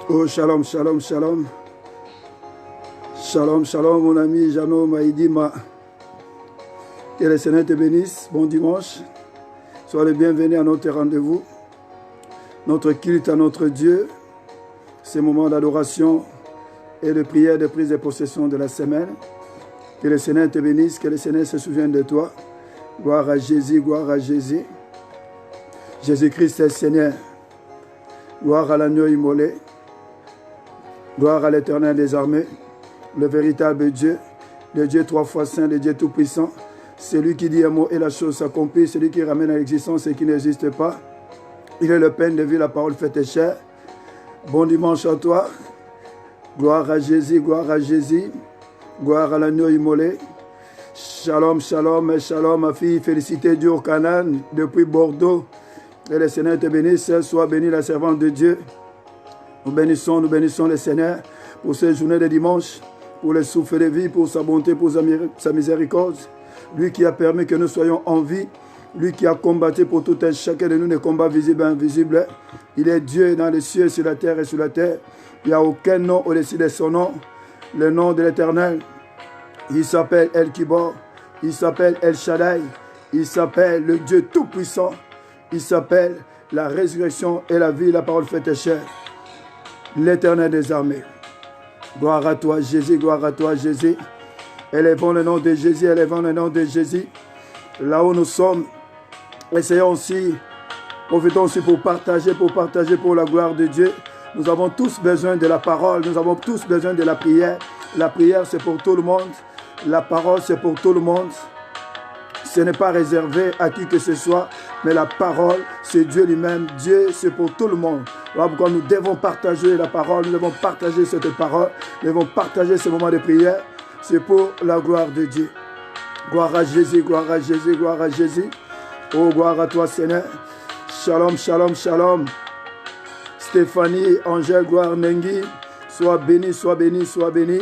Oh, shalom, shalom, shalom. Shalom, shalom, mon ami Jano Maïdima. Que le Seigneur te bénisse. Bon dimanche. Sois le bienvenu à notre rendez-vous. Notre culte à notre Dieu. Ces moments d'adoration et de prière, de prise de possession de la semaine. Que le Seigneur te bénisse. Que le Seigneur se souvienne de toi. Gloire à Jésus, gloire à Jésus. Jésus-Christ est Seigneur. Gloire à l'agneau immolé. Gloire à l'Éternel des armées, le véritable Dieu, le Dieu trois fois saint, le Dieu tout-puissant, celui qui dit un mot et la chose s'accomplit, celui qui ramène à l'existence ce qui n'existe pas. Il est le pain de vie, la parole faite chair. Bon dimanche à toi. Gloire à Jésus, gloire à Jésus. Gloire à l'agneau immolé. Shalom, shalom, shalom, ma fille. Félicité Dieu au Canaan depuis Bordeaux. Que le Seigneur te bénisse. Sois béni la servante de Dieu. Nous bénissons le Seigneur pour ces journées de dimanche, pour le souffle de vie, pour sa bonté, pour sa miséricorde. Lui qui a permis que nous soyons en vie, lui qui a combattu pour tout un chacun de nous des combats visibles et invisibles. Il est Dieu dans les cieux, sur la terre et sur la terre. Il n'y a aucun nom au-dessus de son nom, le nom de l'Éternel. Il s'appelle El Kibor, il s'appelle El Shaddai, il s'appelle le Dieu Tout-Puissant, il s'appelle la résurrection et la vie, la parole faite chair. L'Éternel des armées. Gloire à toi, Jésus, gloire à toi, Jésus. Élevons le nom de Jésus, élevons le nom de Jésus. Là où nous sommes, essayons aussi, profitons aussi pour partager pour la gloire de Dieu. Nous avons tous besoin de la parole, nous avons tous besoin de la prière. La prière, c'est pour tout le monde. La parole, c'est pour tout le monde. Ce n'est pas réservé à qui que ce soit, mais la parole, c'est Dieu lui-même. Dieu, c'est pour tout le monde. Voilà pourquoi nous devons partager la parole, nous devons partager cette parole, nous devons partager ce moment de prière. C'est pour la gloire de Dieu. Gloire à Jésus, gloire à Jésus, gloire à Jésus. Oh, gloire à toi, Seigneur. Shalom, shalom, shalom. Stéphanie, Angèle, gloire, Nengi. Sois béni, sois béni, sois béni.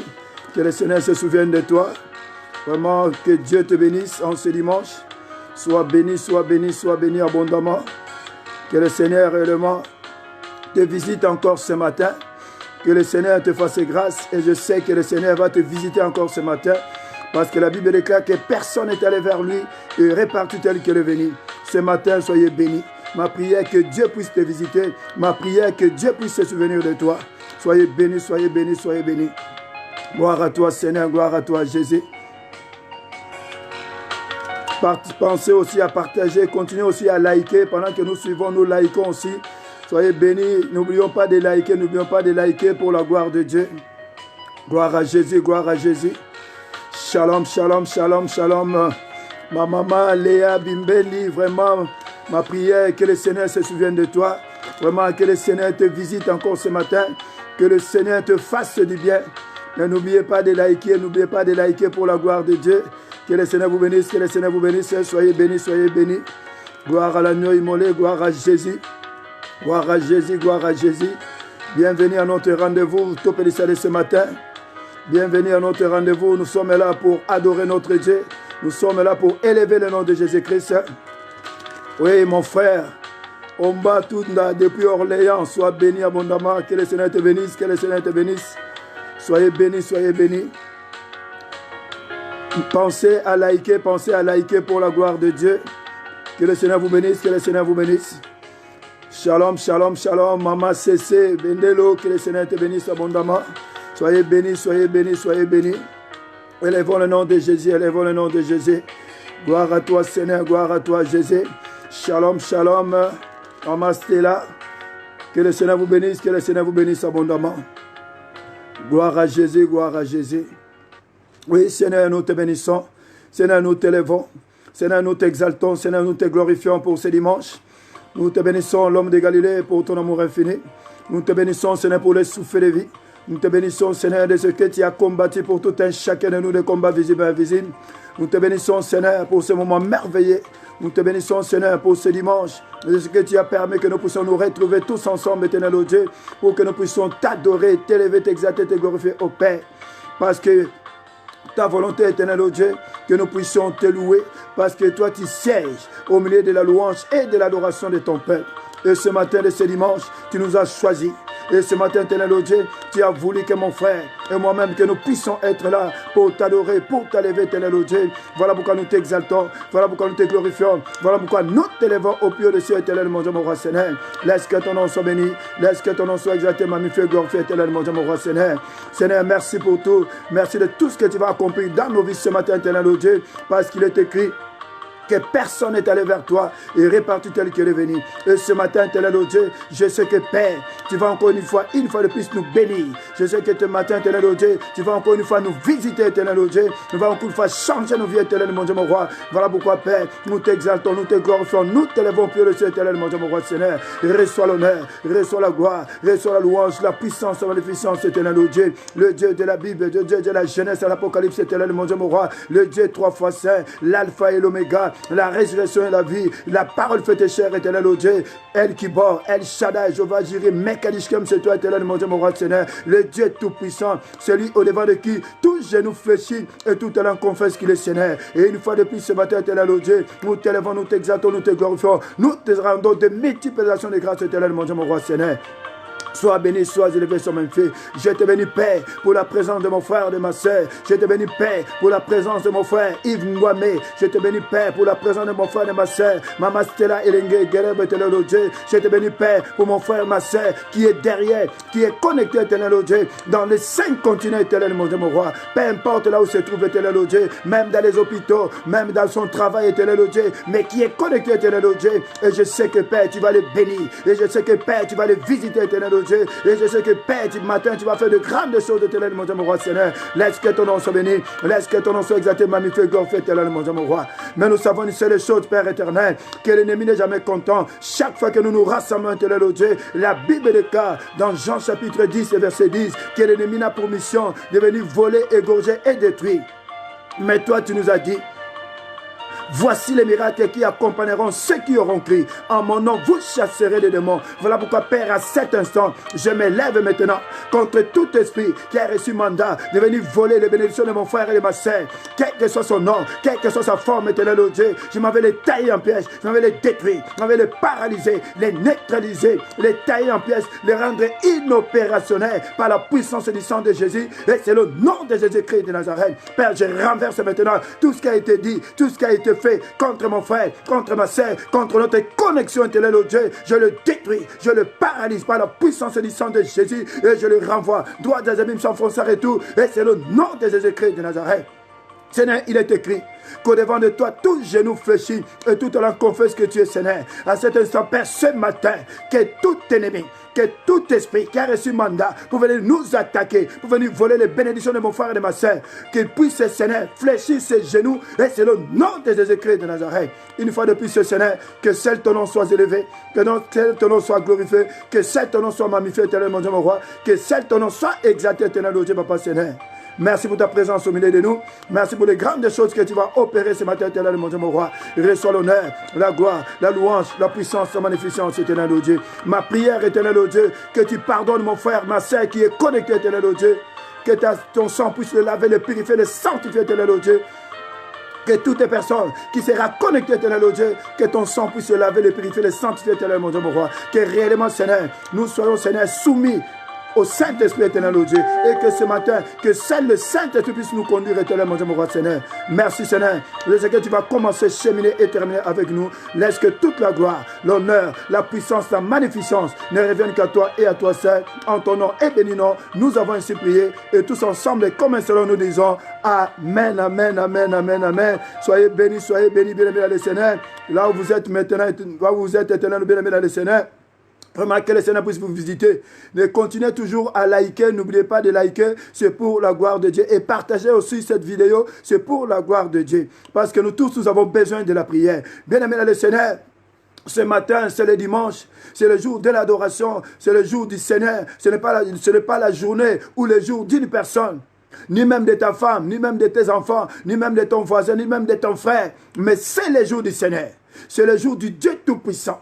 Que le Seigneur se souvienne de toi. Vraiment, que Dieu te bénisse en ce dimanche. Sois béni, sois béni, sois béni abondamment. Que le Seigneur réellement te visite encore ce matin. Que le Seigneur te fasse grâce. Et je sais que le Seigneur va te visiter encore ce matin. Parce que la Bible déclare que personne n'est allé vers lui et réparti tel qu'il est venu. Ce matin, soyez bénis. Ma prière que Dieu puisse te visiter. Ma prière que Dieu puisse se souvenir de toi. Soyez bénis, soyez bénis, soyez bénis. Gloire à toi, Seigneur. Gloire à toi, Jésus. Pensez aussi à partager, continuez aussi à liker. Pendant que nous suivons, nous likons aussi. Soyez bénis. N'oublions pas de liker pour la gloire de Dieu. Gloire à Jésus, gloire à Jésus. Shalom, shalom, shalom, shalom. Ma maman Léa Bimbeli, vraiment, ma prière, que le Seigneur se souvienne de toi. Vraiment, que le Seigneur te visite encore ce matin. Que le Seigneur te fasse du bien. Mais n'oubliez pas de liker pour la gloire de Dieu. Que le Seigneur vous bénisse, que le Seigneur vous bénisse. Soyez bénis, soyez bénis. Gloire à l'agneau immolé, gloire à Jésus. Gloire à Jésus, gloire à Jésus. Bienvenue à notre rendez-vous, Topelissade ce matin. Bienvenue à notre rendez-vous. Nous sommes là pour adorer notre Dieu. Nous sommes là pour élever le nom de Jésus-Christ. Oui, mon frère. Omba Tunda, depuis Orléans, sois béni abondamment. Que le Seigneur te bénisse, que le Seigneur te bénisse. Soyez bénis, soyez bénis. Pensez à liker pour la gloire de Dieu. Que le Seigneur vous bénisse, que le Seigneur vous bénisse. Shalom, shalom, shalom. Maman Cessé, Bendelo, que le Seigneur te bénisse abondamment. Soyez bénis, soyez bénis, soyez bénis. Élevons le nom de Jésus, élevons le nom de Jésus. Gloire à toi, Seigneur, gloire à toi, Jésus. Shalom, shalom. Maman Stella, que le Seigneur vous bénisse abondamment. Gloire à Jésus, gloire à Jésus. Oui, Seigneur, nous te bénissons. Seigneur, nous t'élevons. Seigneur, nous t'exaltons. Seigneur, nous te glorifions pour ce dimanche. Nous te bénissons, l'homme de Galilée, pour ton amour infini. Nous te bénissons, Seigneur, pour le souffle de vie. Nous te bénissons, Seigneur, de ce que tu as combattu pour tout un chacun de nous, des combats visibles et invisibles. Nous te bénissons, Seigneur, pour ce moment merveilleux. Nous te bénissons, Seigneur, pour ce dimanche, de ce que tu as permis que nous puissions nous retrouver tous ensemble, éternel Dieu, pour que nous puissions t'adorer, t'élever, t'exalter, te glorifier au Père. Parce que ta volonté, éternel Dieu, que nous puissions te louer, parce que toi, tu sièges au milieu de la louange et de l'adoration de ton peuple. Et ce matin de ce dimanche, tu nous as choisis. Et ce matin, éternel Dieu, tu as voulu que mon frère et moi-même, que nous puissions être là pour t'adorer, pour t'élever, éternel Dieu. Voilà pourquoi nous t'exaltons, voilà pourquoi nous te glorifions, voilà pourquoi nous t'élevons au pied de cieux, éternel mon Dieu, mon roi Seigneur. Laisse que ton nom soit béni, laisse que ton nom soit exalté, magnifié, glorifié, éternel mon Dieu, mon roi Seigneur. Seigneur, merci pour tout, merci de tout ce que tu vas accomplir dans nos vies ce matin, éternel Dieu, parce qu'il est écrit que personne n'est allé vers toi et réparti tel qu'il est venu. Et ce matin, éternel Dieu, je sais que Père, tu vas encore une fois de plus nous bénir. Je sais que ce matin, éternel Dieu, tu vas encore une fois nous visiter, éternel Dieu. Nous vas encore une fois changer nos vies, éternel mon Dieu, mon roi. Voilà pourquoi, Père, nous t'exaltons, nous te glorifions, nous t'élevons plus le ciel, éternel mon Dieu, mon roi Seigneur. Reçois l'honneur, reçois la gloire, reçois la louange, la puissance, la magnificence, éternel Dieu. Le Dieu de la Bible, le Dieu de la Genèse à l'Apocalypse, éternel mon Dieu, mon roi. Le Dieu 3 fois saint, l'alpha et l'oméga, la résurrection et la vie, la parole faite chair, éternel Dieu, El Kibor, El Shaddai, Jéhovah Jireh, Mekadishkem, c'est toi, éternel mon Dieu, mon roi Seigneur, le Dieu tout-puissant, celui au devant de qui tout genou fléchit et tout talent confesse qu'il est Seigneur. Et une fois de plus ce matin, éternel Dieu, nous t'élevons, nous t'exaltons, nous te glorifions, nous te rendons de multiples actions de grâce, éternel mon Dieu, mon roi Seigneur. Sois béni, sois élevé, sois magnifié. Je te bénis, Père, pour la présence de mon frère et de ma soeur. Je te bénis, Père, pour la présence de mon frère Yves Ngwame. Je te bénis, Père, pour la présence de mon frère et de ma soeur Maman Stella Elenge Gereb, éternel Dieu. Je te bénis, Père, pour mon frère et ma soeur qui est derrière, qui est connecté, éternel Dieu, dans les 5 continents, éternel mon Dieu, mon roi. Peu importe là où se trouve, éternel Dieu, même dans les hôpitaux, même dans son travail, éternel Dieu, mais qui est connecté, éternel Dieu. Et je sais que, Père, tu vas les bénir. Et je sais que, Père, tu vas les visiter, éternel Dieu. Et je sais que, Père, du matin, tu vas faire de grandes choses, éternel mon Dieu, mon roi Seigneur. Laisse que ton nom soit béni. Laisse que ton nom soit exalté, magnifié, glorifié, éternel mon Dieu, mon roi. Mais nous savons une seule chose, Père éternel, que l'ennemi n'est jamais content. Chaque fois que nous nous rassemblons, éternel Dieu, la Bible déclare dans Jean chapitre 10 et verset 10 que l'ennemi n'a pour mission de venir voler, égorger et détruire. Mais toi, tu nous as dit, voici les miracles qui accompagneront ceux qui auront crié. En mon nom, vous chasserez les démons. Voilà pourquoi, Père, à cet instant, je me lève maintenant contre tout esprit qui a reçu mandat de venir voler les bénédictions de mon frère et de ma soeur. Quel que soit son nom, quelle que soit sa forme, éternel Dieu, je m'avais les tailler en pièces, je m'avais les détruire, je m'avais les paralyser, les neutraliser, les tailler en pièces, les rendre inopérationnels par la puissance du sang de Jésus. Et c'est le nom de Jésus-Christ de Nazareth. Père, je renverse maintenant tout ce qui a été dit, tout ce qui a été fait contre mon frère, contre ma soeur, contre notre connexion éternelle au Dieu. Je le détruis, je le paralyse par la puissance du sang de Jésus et je le renvoie droit des abîmes sans frontières et tout. Et c'est le nom de Jésus-Christ de Nazareth. Seigneur, il est écrit qu'au devant de toi, tout genou fléchit et tout talent confesse que tu es Seigneur. À cet instant, Père, ce matin, que tout ennemi, que tout esprit qui a reçu mandat pour venir nous attaquer, pour venir voler les bénédictions de mon frère et de ma soeur, qu'il puisse, Seigneur, fléchir ses genoux, et c'est le nom de Jésus-Christ de Nazareth. Une fois de plus, Seigneur, que seul ton nom soit élevé, que seul ton nom soit glorifié, que seul ton nom soit magnifié, éternel mon Dieu, mon roi, que seul ton nom soit exalté, éternel Dieu, Papa Seigneur. Merci pour ta présence au milieu de nous. Merci pour les grandes choses que tu vas opérer ce matin, éternel mon Dieu, mon roi. Reçois l'honneur, la gloire, la louange, la puissance, la magnificence, éternel Dieu. Ma prière, éternel Dieu, que tu pardonnes mon frère, ma soeur qui est connecté, éternel Dieu. Que ton sang puisse le laver, le purifier, le sanctifier, éternel Dieu. Que toutes les personnes qui seront connectées, éternel Dieu, que ton sang puisse le laver, le purifier, le sanctifier, éternel mon Dieu, mon roi. Que réellement, Seigneur, nous soyons, Seigneur, soumis au Saint-Esprit éternel, Dieu, et que ce matin, que seul le Saint-Esprit puisse nous conduire, éternel, mon Dieu, mon roi, Seigneur. Merci, Seigneur. Je sais que tu vas commencer à cheminer et terminer avec nous. Laisse que toute la gloire, l'honneur, la puissance, la magnificence ne reviennent qu'à toi et à toi seul. En ton nom et béni nom, nous avons ainsi prié, et tous ensemble, et comme un seul, nous disons Amen, Amen, Amen, Amen, Amen. Soyez bénis, bien-aimés dans le Seigneur. Là où vous êtes maintenant, là où vous êtes, éternel, bien-aimés dans le Seigneur. Vraiment que le Seigneur puisse vous visiter. Mais continuez toujours à liker. N'oubliez pas de liker. C'est pour la gloire de Dieu. Et partagez aussi cette vidéo. C'est pour la gloire de Dieu. Parce que nous tous, nous avons besoin de la prière. Bien-aimés dans le Seigneur. Ce matin, c'est le dimanche, c'est le jour de l'adoration, c'est le jour du Seigneur. Ce n'est pas la journée ou le jour d'une personne, ni même de ta femme, ni même de tes enfants, ni même de ton voisin, ni même de ton frère. Mais c'est le jour du Seigneur. C'est le jour du Dieu Tout-Puissant.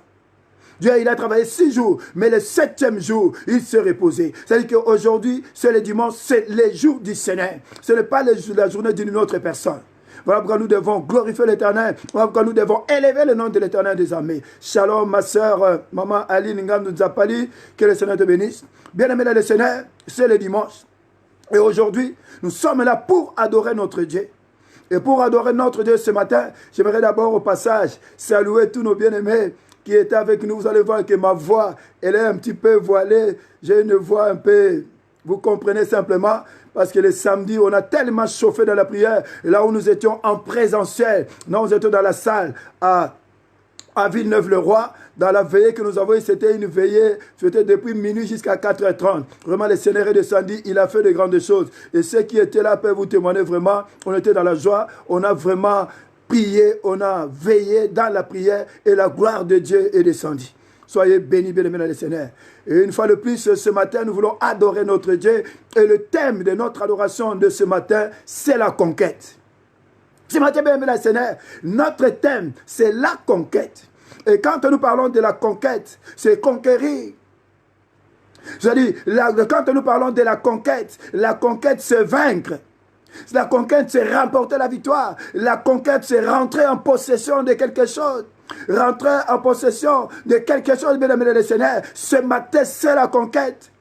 Dieu, il a travaillé 6 jours, mais le 7e jour, il s'est reposé. C'est-à-dire qu'aujourd'hui, c'est le dimanche, c'est le jour du Seigneur. Ce n'est pas la journée d'une autre personne. Voilà pourquoi nous devons glorifier l'Éternel. Voilà pourquoi nous devons élever le nom de l'Éternel des armées. Shalom, ma soeur, maman Ali Ngam Nzapali, que le Seigneur te bénisse. Bien-aimé dans le Seigneur, c'est le dimanche. Et aujourd'hui, nous sommes là pour adorer notre Dieu. Et pour adorer notre Dieu ce matin, j'aimerais d'abord au passage saluer tous nos bien-aimés qui étaient avec nous. Vous allez voir que ma voix, elle est un petit peu voilée. J'ai une voix un peu, vous comprenez simplement, parce que le samedi, on a tellement chauffé dans la prière. Et là où nous étions en présentiel, nous étions dans la salle à Villeneuve-le-Roi, dans la veillée que nous avons eue, c'était une veillée, c'était depuis minuit jusqu'à 4h30. Vraiment, le Seigneur est descendu, il a fait de grandes choses. Et ceux qui étaient là peuvent vous témoigner vraiment, on était dans la joie, on a vraiment prié, on a veillé dans la prière et la gloire de Dieu est descendue. Soyez bénis, bien-aimés dans le Seigneur. Et une fois de plus, ce matin, nous voulons adorer notre Dieu. Et le thème de notre adoration de ce matin, c'est la conquête. Ce matin, bien-aimés dans le Seigneur, notre thème, c'est la conquête. Et quand nous parlons de la conquête, c'est conquérir. C'est-à-dire, quand nous parlons de la conquête, c'est vaincre. La conquête, c'est remporter la victoire. La conquête, c'est rentrer en possession de quelque chose. Rentrer en possession de quelque chose, bien-aimés dans le Seigneur. Ce matin, c'est la conquête.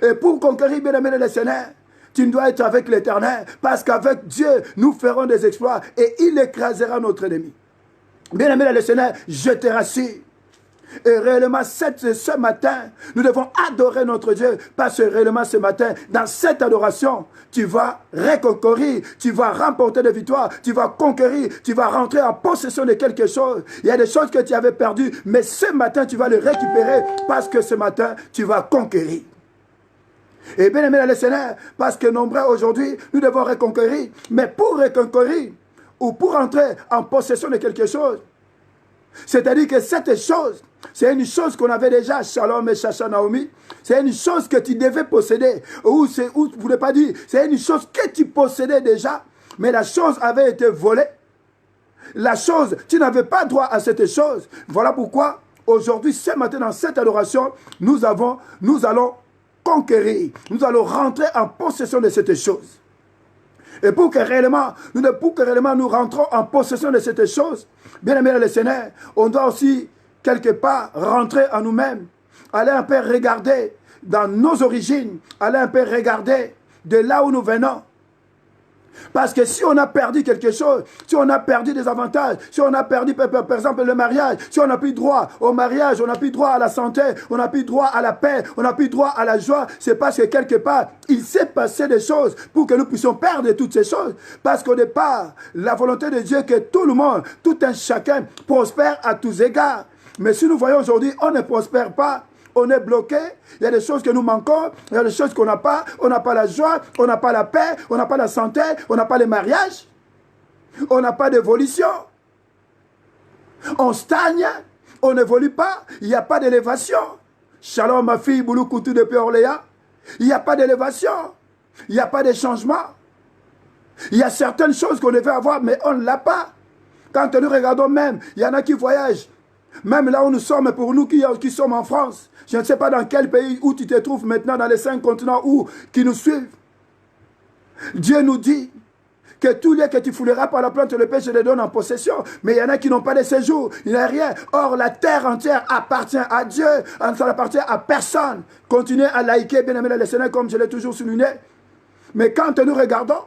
Et pour conquérir, bien-aimés dans le Seigneur, tu dois être avec l'Éternel. Parce qu'avec Dieu, nous ferons des exploits. Et il écrasera notre ennemi. Bien-aimés dans le Seigneur, je te rassure. Et réellement, ce matin, nous devons adorer notre Dieu. Parce que réellement, ce matin, dans cette adoration, tu vas reconquérir, tu vas remporter des victoires, tu vas conquérir, tu vas rentrer en possession de quelque chose. Il y a des choses que tu avais perdues, mais ce matin, tu vas les récupérer parce que ce matin, tu vas conquérir. Et bien aimé dans le Seigneur, parce que nombreux aujourd'hui, nous devons reconquérir. Mais pour reconquérir, ou pour entrer en possession de quelque chose, c'est-à-dire que cette chose, c'est une chose qu'on avait déjà, Shalom et Chacha Naomi, c'est une chose que tu devais posséder, ou je ne voulais pas dire, c'est une chose que tu possédais déjà, mais la chose avait été volée. La chose, tu n'avais pas droit à cette chose. Voilà pourquoi, aujourd'hui, ce matin, dans cette adoration, nous allons conquérir, nous allons rentrer en possession de cette chose. Et pour que réellement nous rentrons en possession de cette chose, bien aimé le Seigneur, on doit aussi quelque part rentrer en nous-mêmes, aller un peu regarder dans nos origines, aller un peu regarder de là où nous venons. Parce que si on a perdu quelque chose, si on a perdu des avantages, si on a perdu par exemple le mariage, si on n'a plus droit au mariage, on n'a plus droit à la santé, on n'a plus droit à la paix, on n'a plus droit à la joie, c'est parce que quelque part, il s'est passé des choses pour que nous puissions perdre toutes ces choses. Parce qu'au départ, la volonté de Dieu est que tout le monde, tout un chacun prospère à tous égards. Mais si nous voyons aujourd'hui, on ne prospère pas. On est bloqué, il y a des choses que nous manquons, il y a des choses qu'on n'a pas, on n'a pas la joie, on n'a pas la paix, on n'a pas la santé, on n'a pas le mariage, on n'a pas d'évolution. On stagne, on n'évolue pas, il n'y a pas d'élévation. Shalom ma fille, Boulou Koutou depuis Orléans, il n'y a pas d'élévation, il n'y a pas de changement. Il y a certaines choses qu'on devait avoir, mais on ne l'a pas. Quand nous regardons même, il y en a qui voyagent. Même là où nous sommes, pour nous qui sommes en France, je ne sais pas dans quel pays où tu te trouves maintenant, dans les 5 continents qui nous suivent. Dieu nous dit que tous les que tu fouleras par la plante de paix, je les donne en possession. Mais il y en a qui n'ont pas de séjour, il n'y a rien. Or, la terre entière appartient à Dieu, ça n'appartient à personne. Continuez à liker, bien aimé le Seigneur, comme je l'ai toujours souligné. Mais quand nous regardons,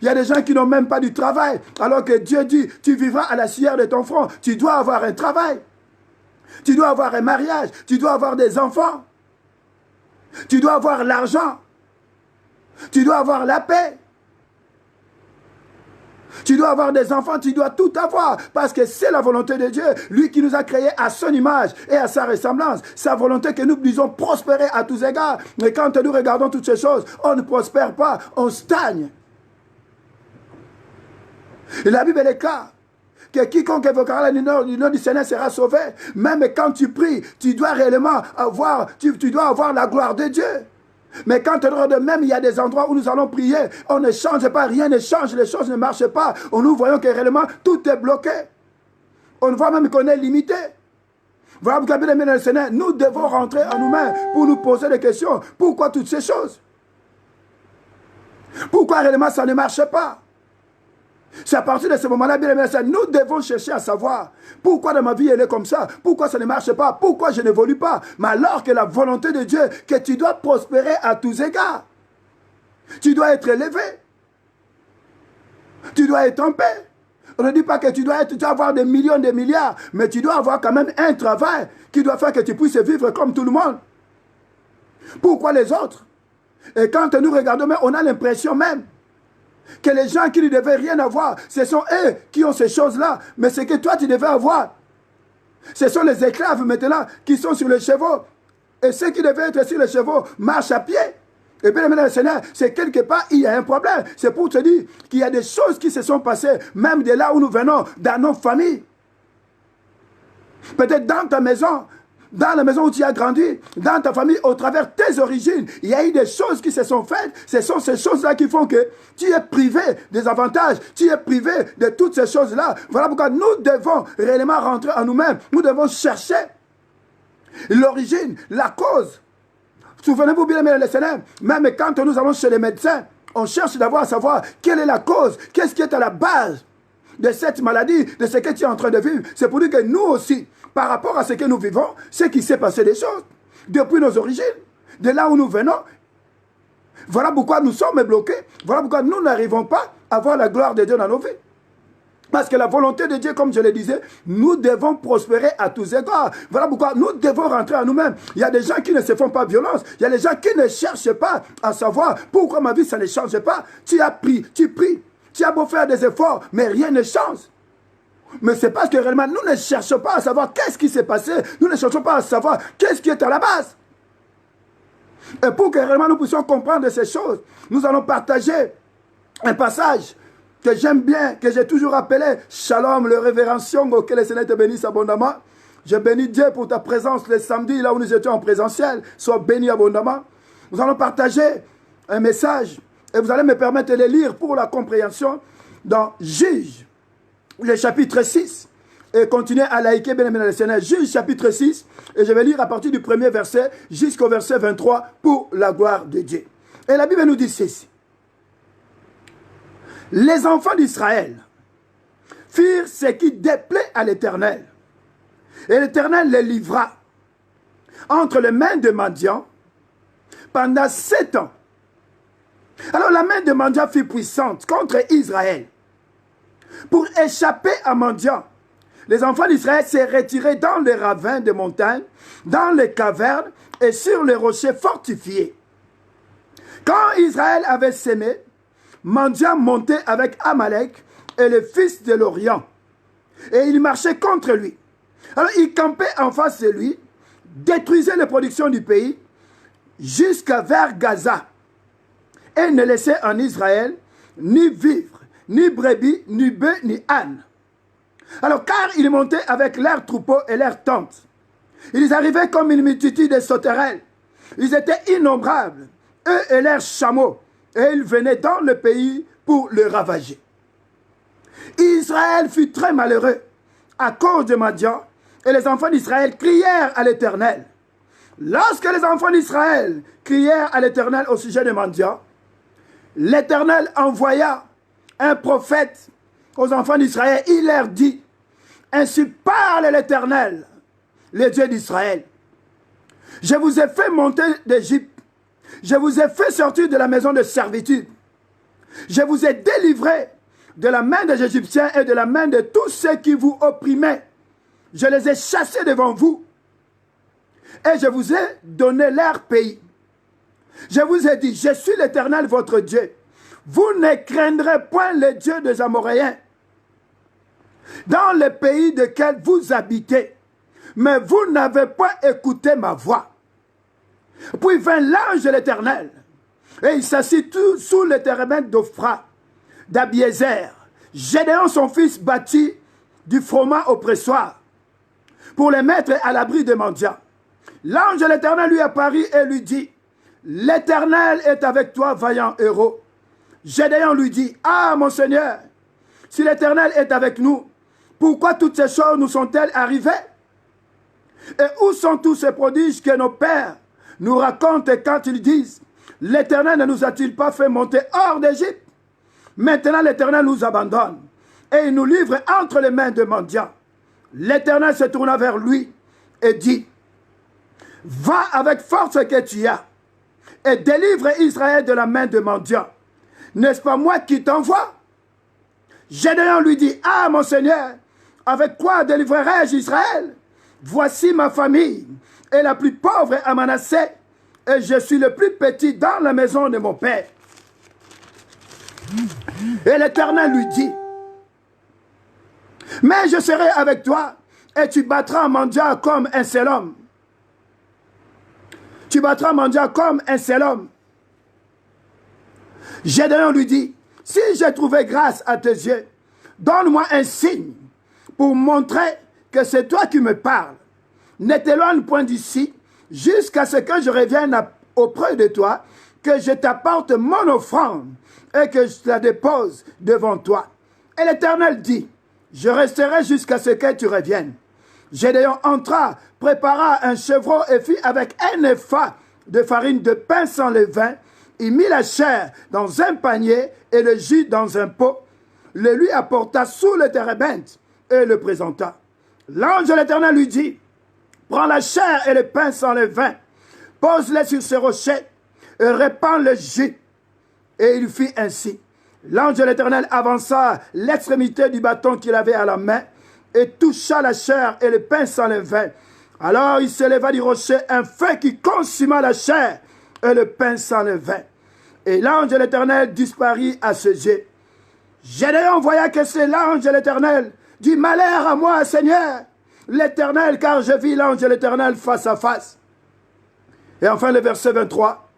il y a des gens qui n'ont même pas du travail, alors que Dieu dit, tu vivras à la sueur de ton front. Tu dois avoir un travail. Tu dois avoir un mariage. Tu dois avoir des enfants. Tu dois avoir l'argent. Tu dois avoir la paix. Tu dois avoir des enfants, tu dois tout avoir. Parce que c'est la volonté de Dieu. Lui qui nous a créés à son image et à sa ressemblance. Sa volonté que nous puissions prospérer à tous égards. Mais quand nous regardons toutes ces choses, on ne prospère pas, on stagne. Et la Bible est claire que quiconque évoquera le nom du Seigneur sera sauvé. Même quand tu pries, tu dois réellement avoir, tu dois avoir la gloire de Dieu. Mais quand de même, il y a des endroits où nous allons prier, on ne change pas, rien ne change, les choses ne marchent pas. Nous voyons que réellement tout est bloqué. On voit même qu'on est limité. Voilà pourquoi, bien aimé dans le Seigneur, nous devons rentrer en nous-mêmes pour nous poser des questions. Pourquoi toutes ces choses? Pourquoi réellement ça ne marche pas? C'est à partir de ce moment-là, bien aimé, nous devons chercher à savoir pourquoi dans ma vie elle est comme ça, pourquoi ça ne marche pas, pourquoi je n'évolue pas. Mais alors que la volonté de Dieu, que tu dois prospérer à tous égards. Tu dois être élevé. Tu dois être en paix. On ne dit pas que tu dois avoir des millions, des milliards, mais tu dois avoir quand même un travail qui doit faire que tu puisses vivre comme tout le monde. Pourquoi les autres? Et quand nous regardons, on a l'impression même que les gens qui ne devaient rien avoir, ce sont eux qui ont ces choses-là. Mais ce que toi, tu devais avoir, ce sont les esclaves maintenant qui sont sur les chevaux. Et ceux qui devaient être sur les chevaux marchent à pied. Et bien, le Seigneur, c'est quelque part, il y a un problème. C'est pour te dire qu'il y a des choses qui se sont passées, même de là où nous venons, dans nos familles. Peut-être dans ta maison, dans la maison où tu as grandi, dans ta famille, au travers tes origines, il y a eu des choses qui se sont faites. Ce sont ces choses-là qui font que tu es privé des avantages, tu es privé de toutes ces choses-là. Voilà pourquoi nous devons réellement rentrer en nous-mêmes. Nous devons chercher l'origine, la cause. Souvenez-vous bien, mes Seigneur, même quand nous allons chez les médecins, on cherche d'abord à savoir quelle est la cause, qu'est-ce qui est à la base de cette maladie, de ce que tu es en train de vivre. C'est pour dire que nous aussi, par rapport à ce que nous vivons, c'est qu'il s'est passé des choses depuis nos origines, de là où nous venons. Voilà pourquoi nous sommes bloqués. Voilà pourquoi nous n'arrivons pas à voir la gloire de Dieu dans nos vies. Parce que la volonté de Dieu, comme je le disais, nous devons prospérer à tous égards. Voilà pourquoi nous devons rentrer en nous-mêmes. Il y a des gens qui ne se font pas violence. Il y a des gens qui ne cherchent pas à savoir pourquoi ma vie, ça ne change pas. Tu as pris, tu pries. Tu as beau faire des efforts, mais rien ne change. Mais c'est parce que réellement, nous ne cherchons pas à savoir qu'est-ce qui s'est passé. Nous ne cherchons pas à savoir qu'est-ce qui est à la base. Et pour que réellement nous puissions comprendre ces choses, nous allons partager un passage que j'aime bien, que j'ai toujours appelé Shalom, le révérencion, que le Seigneur te bénisse abondamment. Je bénis Dieu pour ta présence le samedi, là où nous étions en présentiel. Sois béni abondamment. Nous allons partager un message et vous allez me permettre de le lire pour la compréhension dans Juge, le chapitre 6. Et continuez à liker, bien aimé dans le Seigneur. Juge, chapitre 6. Et je vais lire à partir du premier verset jusqu'au verset 23 pour la gloire de Dieu. Et la Bible nous dit ceci. Les enfants d'Israël firent ce qui déplaît à l'Éternel. Et l'Éternel les livra entre les mains de Madian pendant 7 ans. Alors la main de Madian fut puissante contre Israël. Pour échapper à Madian, les enfants d'Israël s'est retirés dans les ravins de montagnes, dans les cavernes et sur les rochers fortifiés. Quand Israël avait sémé, Madian montait avec Amalek et les fils de l'Orient. Et il marchait contre lui. Alors il campait en face de lui, détruisait les productions du pays, jusqu'à vers Gaza. Et ne laissait en Israël ni vivre, ni brebis, ni bœufs, ni ânes. Alors car ils montaient avec leurs troupeaux et leurs tentes. Ils arrivaient comme une multitude de sauterelles. Ils étaient innombrables, eux et leurs chameaux. Et ils venaient dans le pays pour le ravager. Israël fut très malheureux à cause de Madian, et les enfants d'Israël crièrent à l'Éternel. Lorsque les enfants d'Israël crièrent à l'Éternel au sujet de Madian, l'Éternel envoya un prophète aux enfants d'Israël. Il leur dit, ainsi parle l'Éternel, le Dieu d'Israël. Je vous ai fait monter d'Égypte. Je vous ai fait sortir de la maison de servitude. Je vous ai délivré de la main des Égyptiens et de la main de tous ceux qui vous opprimaient. Je les ai chassés devant vous. Et je vous ai donné leur pays. Je vous ai dit, je suis l'Éternel votre Dieu. Vous ne craindrez point les dieux des Amoréens dans le pays lequel vous habitez. Mais vous n'avez pas écouté ma voix. Puis vint l'ange de l'Éternel, et il s'assit sous le térébinthe d'Ophra, d'Abiézer. Gédéon, son fils, bâtit du froment oppressoire pour les mettre à l'abri des mendiants. L'ange de l'Éternel lui apparut et lui dit, l'Éternel est avec toi, vaillant héros. Gédéon lui dit, ah mon Seigneur, si l'Éternel est avec nous, pourquoi toutes ces choses nous sont-elles arrivées? Et où sont tous ces prodiges que nos pères nous racontent quand ils disent, l'Éternel ne nous a-t-il pas fait monter hors d'Égypte? Maintenant l'Éternel nous abandonne et il nous livre entre les mains de mendiants. L'Éternel se tourna vers lui et dit, va avec force que tu as et délivre Israël de la main de mendiants. N'est-ce pas moi qui t'envoie? Gédéon lui dit, ah mon Seigneur, avec quoi délivrerai-je Israël? Voici ma famille est la plus pauvre à Manassé et je suis le plus petit dans la maison de mon père. Et l'Éternel lui dit, mais je serai avec toi et tu battras un mendiant comme un seul homme. Tu battras un mendiant comme un seul homme. Gédéon lui dit, si j'ai trouvé grâce à tes yeux, donne-moi un signe pour montrer que c'est toi qui me parles. Ne t'éloigne point d'ici jusqu'à ce que je revienne auprès de toi, que je t'apporte mon offrande et que je la dépose devant toi. Et l'Éternel dit, je resterai jusqu'à ce que tu reviennes. Gédéon entra, prépara un chevreau et fit avec un épha de farine de pain sans levain. Il mit la chair dans un panier et le jus dans un pot, le lui apporta sous le térébinthe et le présenta. L'ange de l'Éternel lui dit, prends la chair et le pain sans levain, pose-les sur ce rocher et répands le jus. Et il fit ainsi. L'ange de l'Éternel avança l'extrémité du bâton qu'il avait à la main et toucha la chair et le pain sans levain. Alors il s'éleva du rocher un feu qui consuma la chair et le pain sans levain. Et l'ange de l'Éternel disparut à ses yeux. Gédéon voya que c'est l'ange de l'Éternel. Dit, malheur à moi, Seigneur, l'Éternel, car je vis l'ange de l'Éternel face à face. Et enfin le verset 23,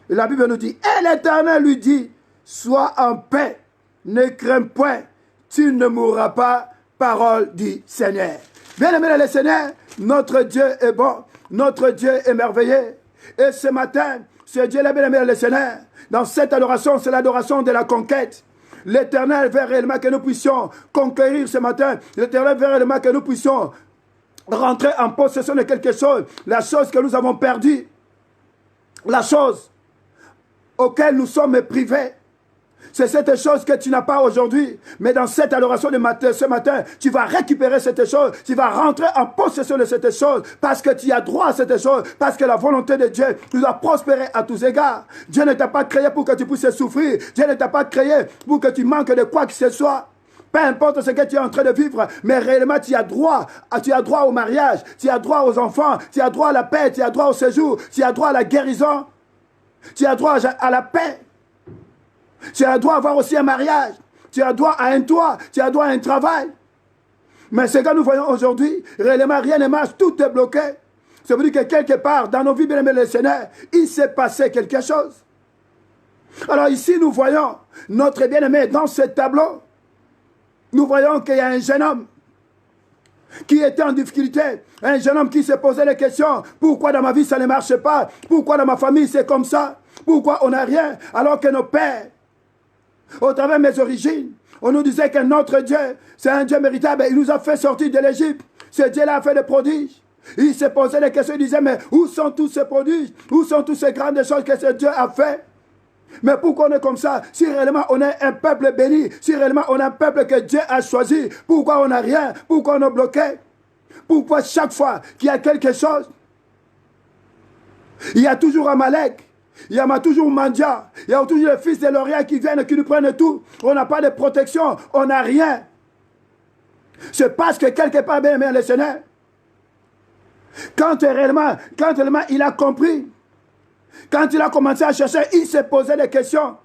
la Bible nous dit, et l'Éternel lui dit, sois en paix, ne crains point, tu ne mourras pas, parole du Seigneur. Bien-aimés dans le Seigneur, notre Dieu est bon, notre Dieu est merveilleux. Et ce matin, ce Dieu-là, bien-aimé dans le Seigneur, dans cette adoration, c'est l'adoration de la conquête. L'Éternel veut réellement que nous puissions conquérir ce matin. L'Éternel veut réellement que nous puissions rentrer en possession de quelque chose. La chose que nous avons perdue. La chose auquel nous sommes privés. C'est cette chose que tu n'as pas aujourd'hui. Mais dans cette adoration de ce matin, tu vas récupérer cette chose. Tu vas rentrer en possession de cette chose. Parce que tu as droit à cette chose. Parce que la volonté de Dieu nous doit prospérer à tous égards. Dieu ne t'a pas créé pour que tu puisses souffrir. Dieu ne t'a pas créé pour que tu manques de quoi que ce soit. Peu importe ce que tu es en train de vivre, mais réellement tu as droit au mariage, tu as droit aux enfants, tu as droit à la paix, tu as droit au séjour, tu as droit à la guérison, tu as droit à la paix. Tu as droit à avoir aussi un mariage. Tu as droit à un toit. Tu as droit à un travail. Mais ce que nous voyons aujourd'hui, réellement rien ne marche. Tout est bloqué. Ça veut dire que quelque part, dans nos vies, bien aimés le Seigneur, il s'est passé quelque chose. Alors ici, nous voyons notre bien-aimé dans ce tableau. Nous voyons qu'il y a un jeune homme qui était en difficulté. Un jeune homme qui se posait les questions. Pourquoi dans ma vie ça ne marche pas? Pourquoi dans ma famille c'est comme ça? Pourquoi on n'a rien? Alors que nos pères, au travers de mes origines, on nous disait que notre Dieu, c'est un Dieu méritable. Il nous a fait sortir de l'Égypte. Ce Dieu-là a fait des prodiges. Il s'est posé des questions. Il disait, mais où sont tous ces prodiges? Où sont toutes ces grandes choses que ce Dieu a fait? Mais pourquoi on est comme ça? Si réellement on est un peuple béni, si réellement on est un peuple que Dieu a choisi, pourquoi on n'a rien? Pourquoi on est bloqué? Pourquoi chaque fois qu'il y a quelque chose, il y a toujours Amalek? Il y a toujours Mandia, il y a toujours les fils de Loria qui viennent, qui nous prennent tout. On n'a pas de protection, on n'a rien. C'est parce que quelque part, bien aimé le Seigneur, quand réellement il a compris, quand il a commencé à chercher, il s'est posé des questions.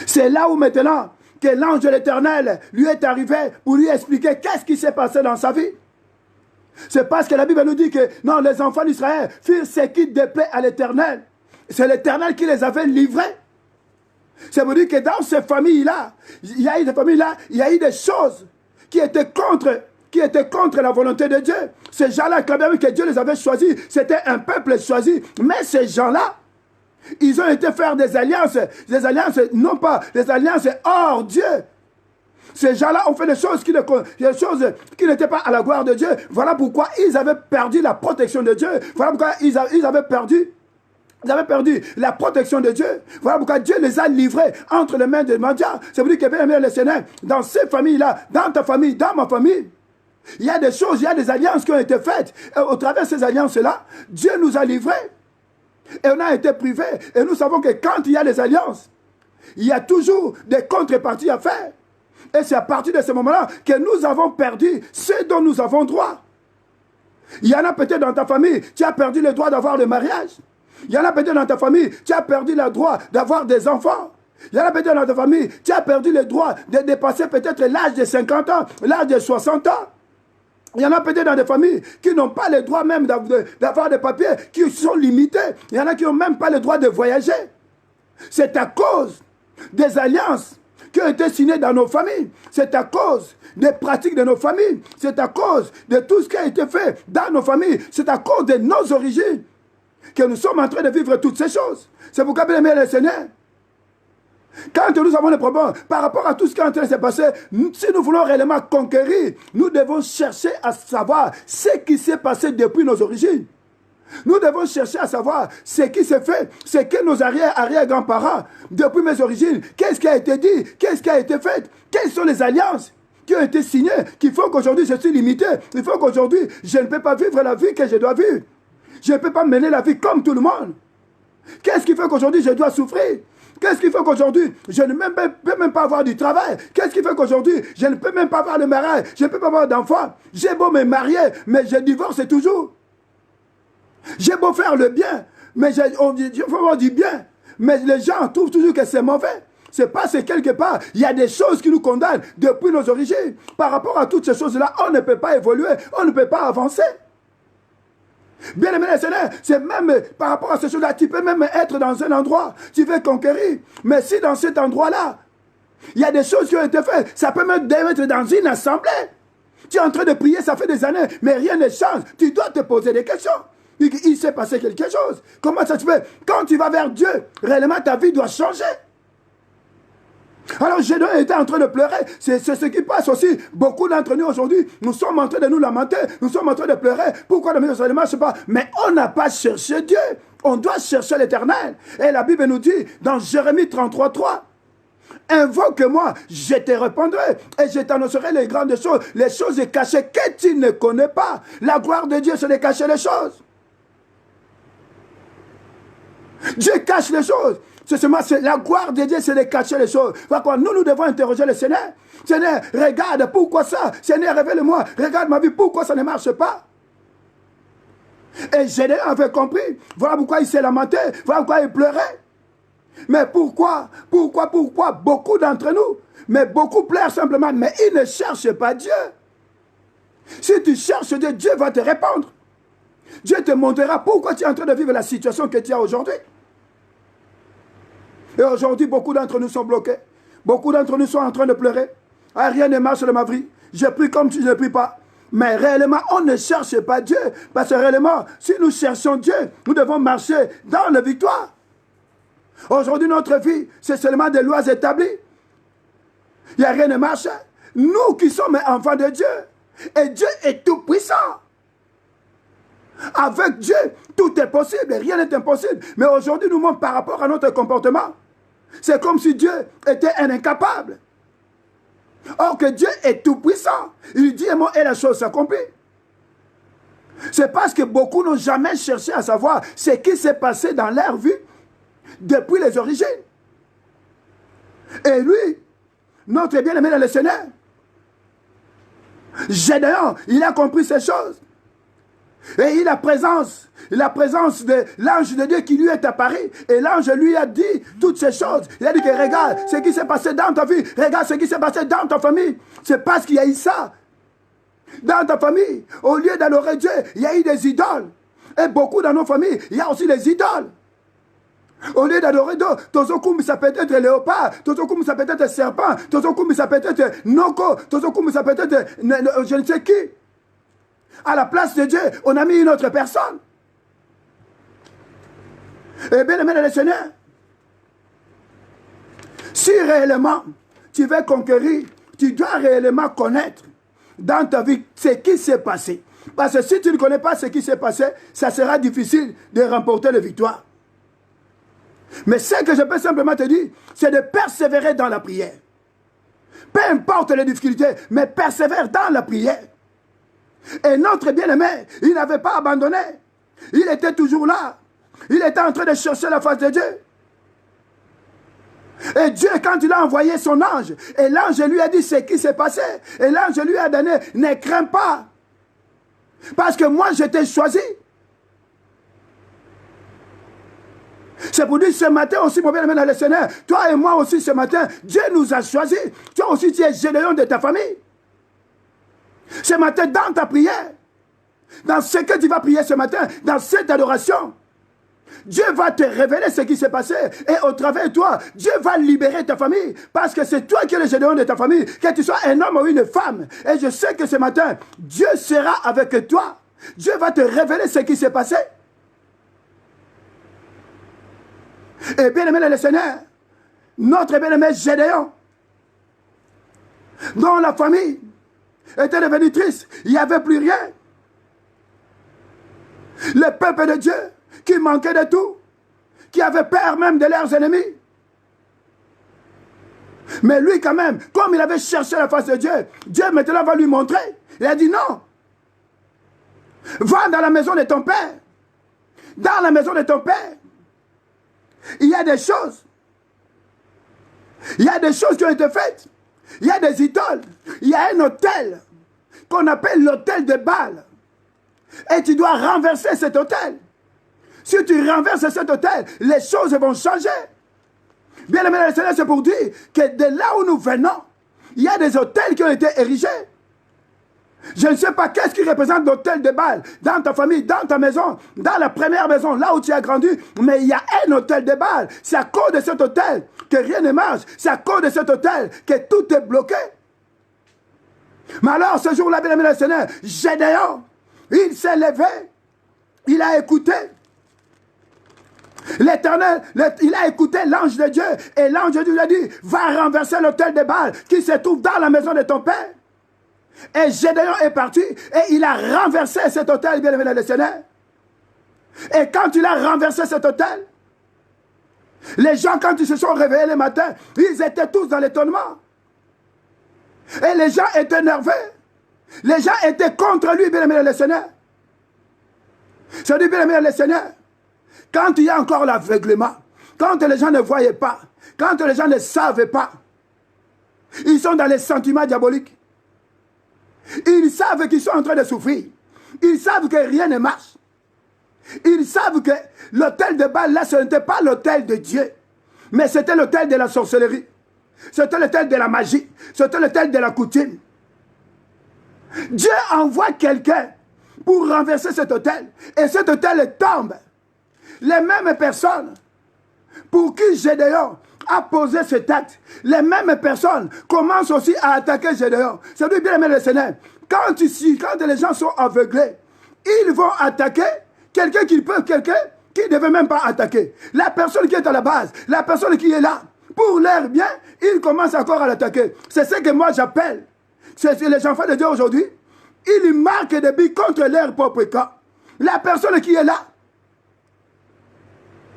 C'est là où maintenant que l'ange de l'Éternel lui est arrivé pour lui expliquer qu'est-ce qui s'est passé dans sa vie. C'est parce que la Bible nous dit que non, les enfants d'Israël firent ce qui déplaît à l'Éternel. C'est l'Éternel qui les avait livrés. C'est pour dire que dans ces familles-là, il y a eu des familles-là, il y a eu des choses qui étaient contre la volonté de Dieu. Ces gens-là, quand même que Dieu les avait choisis, c'était un peuple choisi. Mais ces gens-là, ils ont été faire des alliances, non pas des alliances hors Dieu. Ces gens-là ont fait des choses qui n'étaient pas à la gloire de Dieu. Voilà pourquoi ils avaient perdu la protection de Dieu. Voilà pourquoi ils avaient perdu la protection de Dieu. Voilà pourquoi Dieu les a livrés entre les mains des mendiants. C'est pour dire que, bien aimé le Seigneur, dans ces familles-là, dans ta famille, dans ma famille, il y a des choses, il y a des alliances qui ont été faites. Et au travers de ces alliances-là, Dieu nous a livrés. Et on a été privés. Et nous savons que quand il y a des alliances, il y a toujours des contreparties à faire. Et c'est à partir de ce moment-là que nous avons perdu ce dont nous avons droit. Il y en a peut-être dans ta famille, tu as perdu le droit d'avoir le mariage. Il y en a peut-être dans ta famille, tu as perdu le droit d'avoir des enfants. Il y en a peut-être dans ta famille, tu as perdu le droit de dépasser peut-être l'âge de 50 ans, l'âge de 60 ans. Il y en a peut-être dans des familles qui n'ont pas le droit même d'avoir des papiers, qui sont limités. Il y en a qui n'ont même pas le droit de voyager. C'est à cause des alliances qui ont été signées dans nos familles. C'est à cause des pratiques de nos familles. C'est à cause de tout ce qui a été fait dans nos familles. C'est à cause de nos origines que nous sommes en train de vivre toutes ces choses. C'est pourquoi, bien aimé le Seigneur, quand nous avons des problèmes par rapport à tout ce qui est en train de se passer, si nous voulons réellement conquérir, nous devons chercher à savoir ce qui s'est passé depuis nos origines. Nous devons chercher à savoir ce qui s'est fait, ce que nos arrière-grands-parents, depuis mes origines, qu'est-ce qui a été dit, qu'est-ce qui a été fait, quelles sont les alliances qui ont été signées, qui font qu'aujourd'hui je suis limité, il faut qu'aujourd'hui je ne peux pas vivre la vie que je dois vivre. Je ne peux pas mener la vie comme tout le monde. Qu'est-ce qui fait qu'aujourd'hui je dois souffrir? Qu'est-ce qui fait qu'aujourd'hui je ne peux même pas avoir du travail? Qu'est-ce qui fait qu'aujourd'hui je ne peux même pas avoir le mariage? Je ne peux pas avoir d'enfants? J'ai beau me marier, mais je divorce toujours. J'ai beau faire le bien, mais on dit il faut avoir du bien. Mais les gens trouvent toujours que c'est mauvais. C'est parce que quelque part, il y a des choses qui nous condamnent depuis nos origines. Par rapport à toutes ces choses-là, on ne peut pas évoluer, on ne peut pas avancer. Bien aimé les Seigneur, c'est même par rapport à ces choses-là, tu peux même être dans un endroit, tu veux conquérir. Mais si dans cet endroit-là, il y a des choses qui ont été faites, ça peut même être dans une assemblée. Tu es en train de prier, ça fait des années, mais rien ne change. Tu dois te poser des questions. Il s'est passé quelque chose. Comment ça se fait? Quand tu vas vers Dieu, réellement ta vie doit changer. Alors Gédéon était en train de pleurer. C'est ce qui passe aussi. Beaucoup d'entre nous aujourd'hui, nous sommes en train de nous lamenter. Nous sommes en train de pleurer. Pourquoi la maison ne marche pas? Mais on n'a pas cherché Dieu. On doit chercher l'Éternel. Et la Bible nous dit dans Jérémie 33:3, invoque-moi, je te répondrai et je t'annoncerai les grandes choses, les choses cachées que tu ne connais pas. La gloire de Dieu, c'est de cacher les choses. Dieu cache les choses. C'est la gloire de Dieu, c'est de cacher les choses. Nous devons interroger le Seigneur. Seigneur, regarde, pourquoi ça? Seigneur, révèle-moi. Regarde ma vie, pourquoi ça ne marche pas? Et Gédéon avait compris. Voilà pourquoi il s'est lamenté. Voilà pourquoi il pleurait. Mais pourquoi? Beaucoup d'entre nous, mais beaucoup pleurent simplement, mais ils ne cherchent pas Dieu. Si tu cherches Dieu, Dieu va te répondre. Dieu te montrera pourquoi tu es en train de vivre la situation que tu as aujourd'hui. Et aujourd'hui, beaucoup d'entre nous sont bloqués. Beaucoup d'entre nous sont en train de pleurer. Ah, rien ne marche dans ma vie. Je prie comme tu ne pries pas. Mais réellement, on ne cherche pas Dieu. Parce que réellement, si nous cherchons Dieu, nous devons marcher dans la victoire. Aujourd'hui, notre vie, c'est seulement des lois établies. Il n'y a rien de marche. Nous qui sommes enfants de Dieu. Et Dieu est tout puissant. Avec Dieu, tout est possible. Rien n'est impossible. Mais aujourd'hui, nous montrons par rapport à notre comportement. C'est comme si Dieu était un incapable. Or que Dieu est tout puissant. Il dit un mot et la chose s'accomplit. C'est parce que beaucoup n'ont jamais cherché à savoir ce qui s'est passé dans leur vie depuis les origines. Et lui, notre bien-aimé dans le Seigneur, Gédéon, il a compris ces choses. Et il a la présence de l'ange de Dieu qui lui est apparu. Et l'ange lui a dit toutes ces choses. Il a dit que regarde ce qui s'est passé dans ta vie. Regarde ce qui s'est passé dans ta famille. C'est parce qu'il y a eu ça. Dans ta famille, au lieu d'adorer Dieu, il y a eu des idoles. Et beaucoup dans nos familles, il y a aussi des idoles. Au lieu d'adorer d'autres, Tozokum, ça peut être léopard, Tozokum, ça peut être serpent, Tozokum, ça peut être noko, Tozokum, ça peut être je ne sais qui. À la place de Dieu, on a mis une autre personne. Et bien aimé le Seigneur, si réellement tu veux conquérir, tu dois réellement connaître dans ta vie ce qui s'est passé. Parce que si tu ne connais pas ce qui s'est passé, ça sera difficile de remporter la victoire. Mais ce que je peux simplement te dire, c'est de persévérer dans la prière. Peu importe les difficultés, mais persévère dans la prière. Et notre bien-aimé, il n'avait pas abandonné. Il était toujours là. Il était en train de chercher la face de Dieu. Et Dieu, quand il a envoyé son ange, et l'ange lui a dit ce qui s'est passé, et l'ange lui a donné, ne crains pas, parce que moi je t'ai choisi. C'est pour dire ce matin aussi, mon bien-aimé dans le Seigneur, toi et moi aussi ce matin, Dieu nous a choisis. Toi aussi tu es Gédéon de ta famille. Ce matin, dans ta prière, dans ce que tu vas prier ce matin, dans cette adoration, Dieu va te révéler ce qui s'est passé. Et au travers de toi, Dieu va libérer ta famille. Parce que c'est toi qui es le Gédéon de ta famille. Que tu sois un homme ou une femme. Et je sais que ce matin, Dieu sera avec toi. Dieu va te révéler ce qui s'est passé. Et bien aimé le Seigneur, notre bien-aimé Gédéon, dont la famille était devenue triste, il n'y avait plus rien. Le peuple de Dieu qui manquait de tout, qui avait peur même de leurs ennemis. Mais lui quand même, comme il avait cherché la face de Dieu, Dieu maintenant va lui montrer. Il a dit non. Va dans la maison de ton père. Dans la maison de ton père, il y a des choses. Il y a des choses qui ont été faites. Il y a des idoles. Il y a un autel qu'on appelle l'autel de Baal. Et tu dois renverser cet autel. Si tu renverses cet autel, les choses vont changer. Bien aimé, c'est pour dire que de là où nous venons, il y a des autels qui ont été érigés. Je ne sais pas qu'est-ce qui représente l'autel de Baal dans ta famille, dans ta maison, dans la première maison, là où tu as grandi. Mais il y a un autel de Baal. C'est à cause de cet autel que rien ne marche. C'est à cause de cet autel que tout est bloqué. Mais alors, ce jour-là, bien aimé le Seigneur, Gédéon, il s'est levé, il a écouté. L'Éternel, il a écouté l'ange de Dieu. Et l'ange de Dieu lui a dit, va renverser l'autel de Baal qui se trouve dans la maison de ton père. Et Gédéon est parti et il a renversé cet autel, bien aimé le Seigneur. Et quand il a renversé cet autel, les gens, quand ils se sont réveillés le matin, ils étaient tous dans l'étonnement. Et les gens étaient nerveux. Les gens étaient contre lui, bien aimé le Seigneur. Ça dit, bien aimé le Seigneur, quand il y a encore l'aveuglement, quand les gens ne voyaient pas, quand les gens ne savaient pas, ils sont dans les sentiments diaboliques. Ils savent qu'ils sont en train de souffrir. Ils savent que rien ne marche. Ils savent que l'autel de Baal, là, ce n'était pas l'autel de Dieu, mais c'était l'autel de la sorcellerie. C'était l'autel de la magie. C'était l'autel de la coutume. Dieu envoie quelqu'un pour renverser cet autel. Et cet autel tombe. Les mêmes personnes pour qui Gédéon a posé cet acte, les mêmes personnes commencent aussi à attaquer Gédéon. Ça veut bien aimer le Seigneur. Quand les gens sont aveuglés, ils vont attaquer quelqu'un qui ne devait même pas attaquer. La personne qui est à la base, la personne qui est là, pour leur bien, ils commencent encore à l'attaquer. C'est ce que moi j'appelle, c'est les enfants de Dieu aujourd'hui, ils marquent des buts contre leur propre camp. La personne qui est là,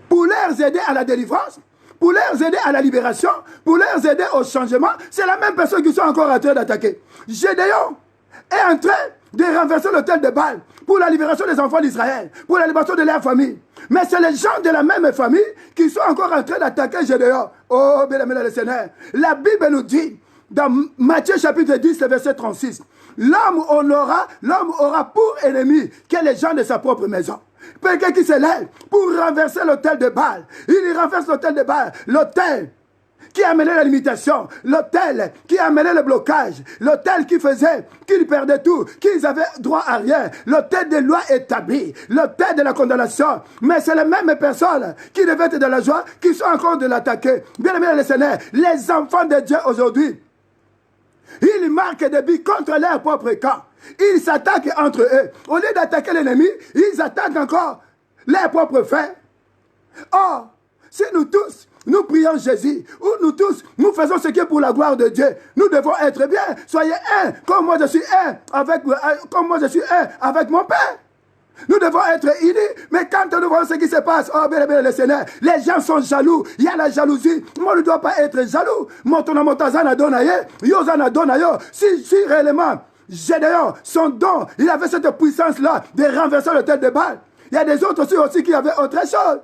pour leur aider à la délivrance, pour leur aider à la libération, pour leur aider au changement, c'est la même personne qui sont encore en train d'attaquer. Gédéon est en train de renverser l'autel de Baal pour la libération des enfants d'Israël, pour la libération de leur famille. Mais c'est les gens de la même famille qui sont encore en train d'attaquer Gédéon. Oh, bien aimé le Seigneur. La Bible nous dit, dans Matthieu chapitre 10, verset 36, l'homme aura pour ennemi que les gens de sa propre maison. Quelqu'un qui se lève pour renverser l'autel de Baal. Il renverse l'autel de Baal. L'autel qui amenait la limitation, l'autel qui amenait le blocage, l'autel qui faisait qu'ils perdaient tout, qu'ils avaient droit à rien, l'autel des lois établies, l'autel de la condamnation. Mais c'est les mêmes personnes qui devaient être dans la joie, qui sont encore de l'attaquer. Bien aimé les Seigneur, les enfants de Dieu aujourd'hui, ils marquent des buts contre leur propre camp. Ils s'attaquent entre eux. Au lieu d'attaquer l'ennemi, ils attaquent encore leurs propres faits. Or, si nous tous, nous prions Jésus, ou nous tous, nous faisons ce qui est pour la gloire de Dieu, nous devons être bien. Soyez un, comme moi je suis un avec mon Père. Nous devons être unis, mais quand nous voyons ce qui se passe, oh bien, bien, le Seigneur, les gens sont jaloux, il y a la jalousie. Moi, je ne dois pas être jaloux. Si réellement, Gédéon, son don, il avait cette puissance-là de renverser le tête de balle. Il y a des autres aussi qui avaient autre chose.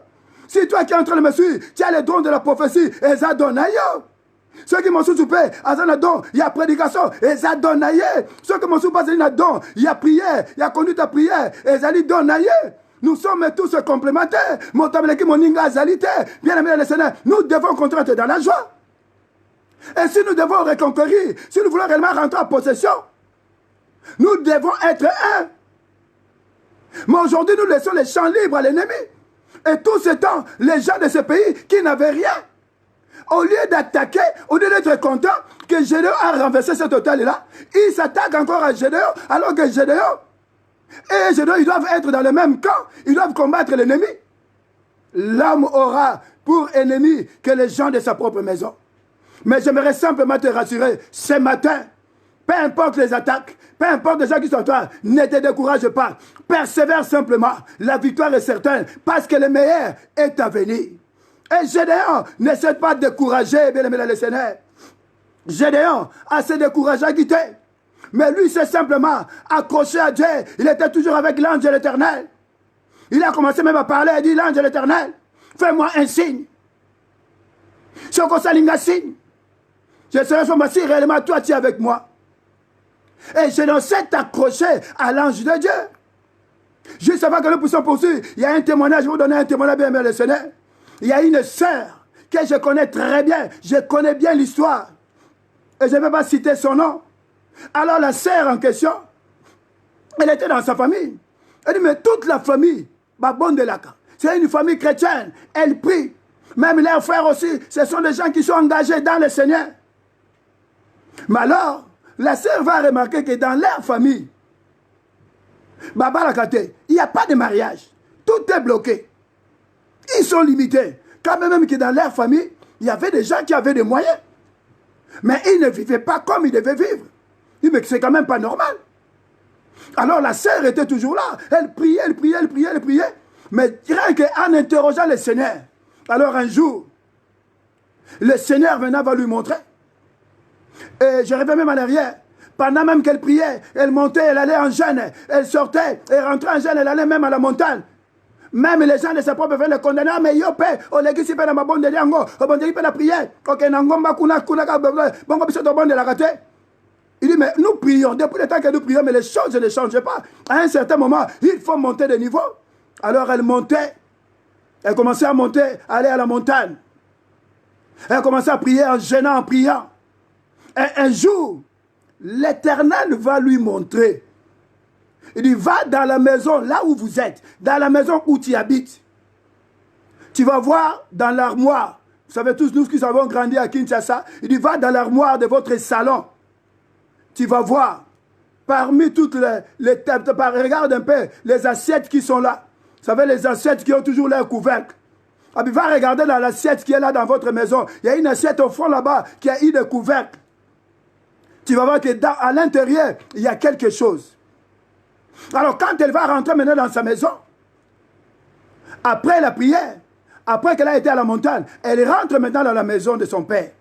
Si toi qui es en train de me suivre, tu as le don de la prophétie, et ça donne ailleurs. Ceux qui m'ont soupé, il y a prédication, et ça donne ailleurs. Ceux qui m'ont soupé, il y a prière, il y a conduite à prière, et ça donne ailleurs. Nous sommes tous complémentaires. Bien aimé le Seigneur, nous devons continuer dans la joie. Et si nous devons reconquérir, si nous voulons réellement rentrer en possession, nous devons être un. Mais aujourd'hui, nous laissons les champs libres à l'ennemi. Et tout ce temps, les gens de ce pays qui n'avaient rien, au lieu d'attaquer, au lieu d'être content que Gédéon a renversé cet hôtel-là, ils s'attaquent encore à Gédéon, alors que Gédéon et Gédéon, ils doivent être dans le même camp, ils doivent combattre l'ennemi. L'homme aura pour ennemi que les gens de sa propre maison. Mais j'aimerais simplement te rassurer, ce matin, peu importe les attaques, peu importe les gens qui sont toi, ne te décourage pas. Persévère simplement. La victoire est certaine parce que le meilleur est à venir. Et Gédéon ne s'est pas découragé, bien aimé le Seigneur. Gédéon a se découragé à quitter. Mais lui s'est simplement accroché à Dieu. Il était toujours avec l'ange de l'Éternel. Il a commencé même à parler et dit, l'ange de l'Éternel, fais-moi un signe. Si on s'aligne un signe, je serai formé si réellement toi tu es avec moi. Et Gédéon s'est accroché à l'ange de Dieu. Juste avant que nous puissions poursuivre, il y a un témoignage, je vais vous donner un témoignage, bien aimé le Seigneur. Il y a une sœur que je connais très bien, je connais bien l'histoire. Et je ne vais pas citer son nom. Alors la sœur en question, elle était dans sa famille. Elle dit, mais toute la famille, c'est une famille chrétienne, elle prie. Même leurs frères aussi, ce sont des gens qui sont engagés dans le Seigneur. Mais alors, la sœur va remarquer que dans leur famille, il n'y a pas de mariage. Tout est bloqué. Ils sont limités. Quand même que dans leur famille, il y avait des gens qui avaient des moyens. Mais ils ne vivaient pas comme ils devaient vivre. Il dit, mais c'est quand même pas normal. Alors la sœur était toujours là. Elle priait, elle priait, elle priait, elle priait. Mais rien qu'en interrogeant le Seigneur. Alors un jour, le Seigneur venait va lui montrer. Et je reviens même en arrière. Pendant même qu'elle priait, elle montait, elle allait en jeûne. Elle sortait, elle rentrait en jeûne, elle allait même à la montagne. Même les gens de sa propre famille le condamnaient. Mais yo, père, on l'a dit, c'est pas dans ma bonne de liango. On va dire, la prière. Ok, n'angomba, kuna, bon, comme ça, bon, de la rater. Il dit, mais nous prions. Depuis le temps que nous prions, mais les choses ne changent pas. À un certain moment, il faut monter de niveau. Alors elle montait. Elle commençait à monter, aller à la montagne. Elle commençait à prier en jeûnant, en priant. Et un jour, l'Éternel va lui montrer. Il dit, va dans la maison, là où vous êtes, dans la maison où tu habites. Tu vas voir dans l'armoire. Vous savez tous, nous qui avons grandi à Kinshasa, il dit, va dans l'armoire de votre salon. Tu vas voir, parmi toutes les tables, regarde un peu les assiettes qui sont là. Vous savez, les assiettes qui ont toujours leur couvercle. Ah, puis va regarder dans l'assiette qui est là dans votre maison. Il y a une assiette au fond là-bas qui a eu des couvercles. Tu vas voir qu'à l'intérieur, il y a quelque chose. Alors quand elle va rentrer maintenant dans sa maison, après la prière, après qu'elle a été à la montagne, elle rentre maintenant dans la maison de son père.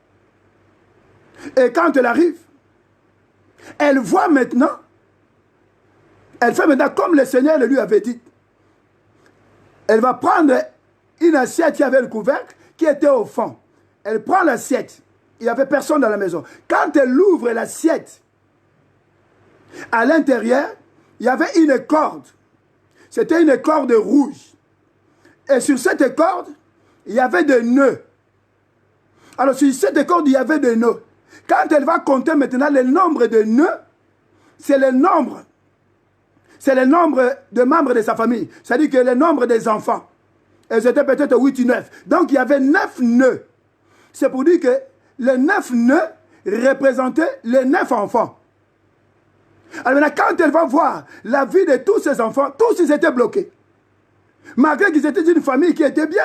Et quand elle arrive, elle voit maintenant, elle fait maintenant comme le Seigneur le lui avait dit. Elle va prendre une assiette qui avait le couvercle, qui était au fond. Elle prend l'assiette. Il n'y avait personne dans la maison. Quand elle ouvre l'assiette, à l'intérieur, il y avait une corde. C'était une corde rouge. Et sur cette corde, il y avait des nœuds. Alors sur cette corde, il y avait des nœuds. Quand elle va compter maintenant le nombre de nœuds, c'est le nombre. C'est le nombre de membres de sa famille. C'est-à-dire que le nombre des enfants. Elles étaient peut-être 8 ou 9. Donc il y avait 9 nœuds. C'est pour dire que les 9 nœuds représentaient les 9 enfants. Alors maintenant, quand elle va voir la vie de tous ces enfants, tous ils étaient bloqués. Malgré qu'ils étaient d'une famille qui était bien.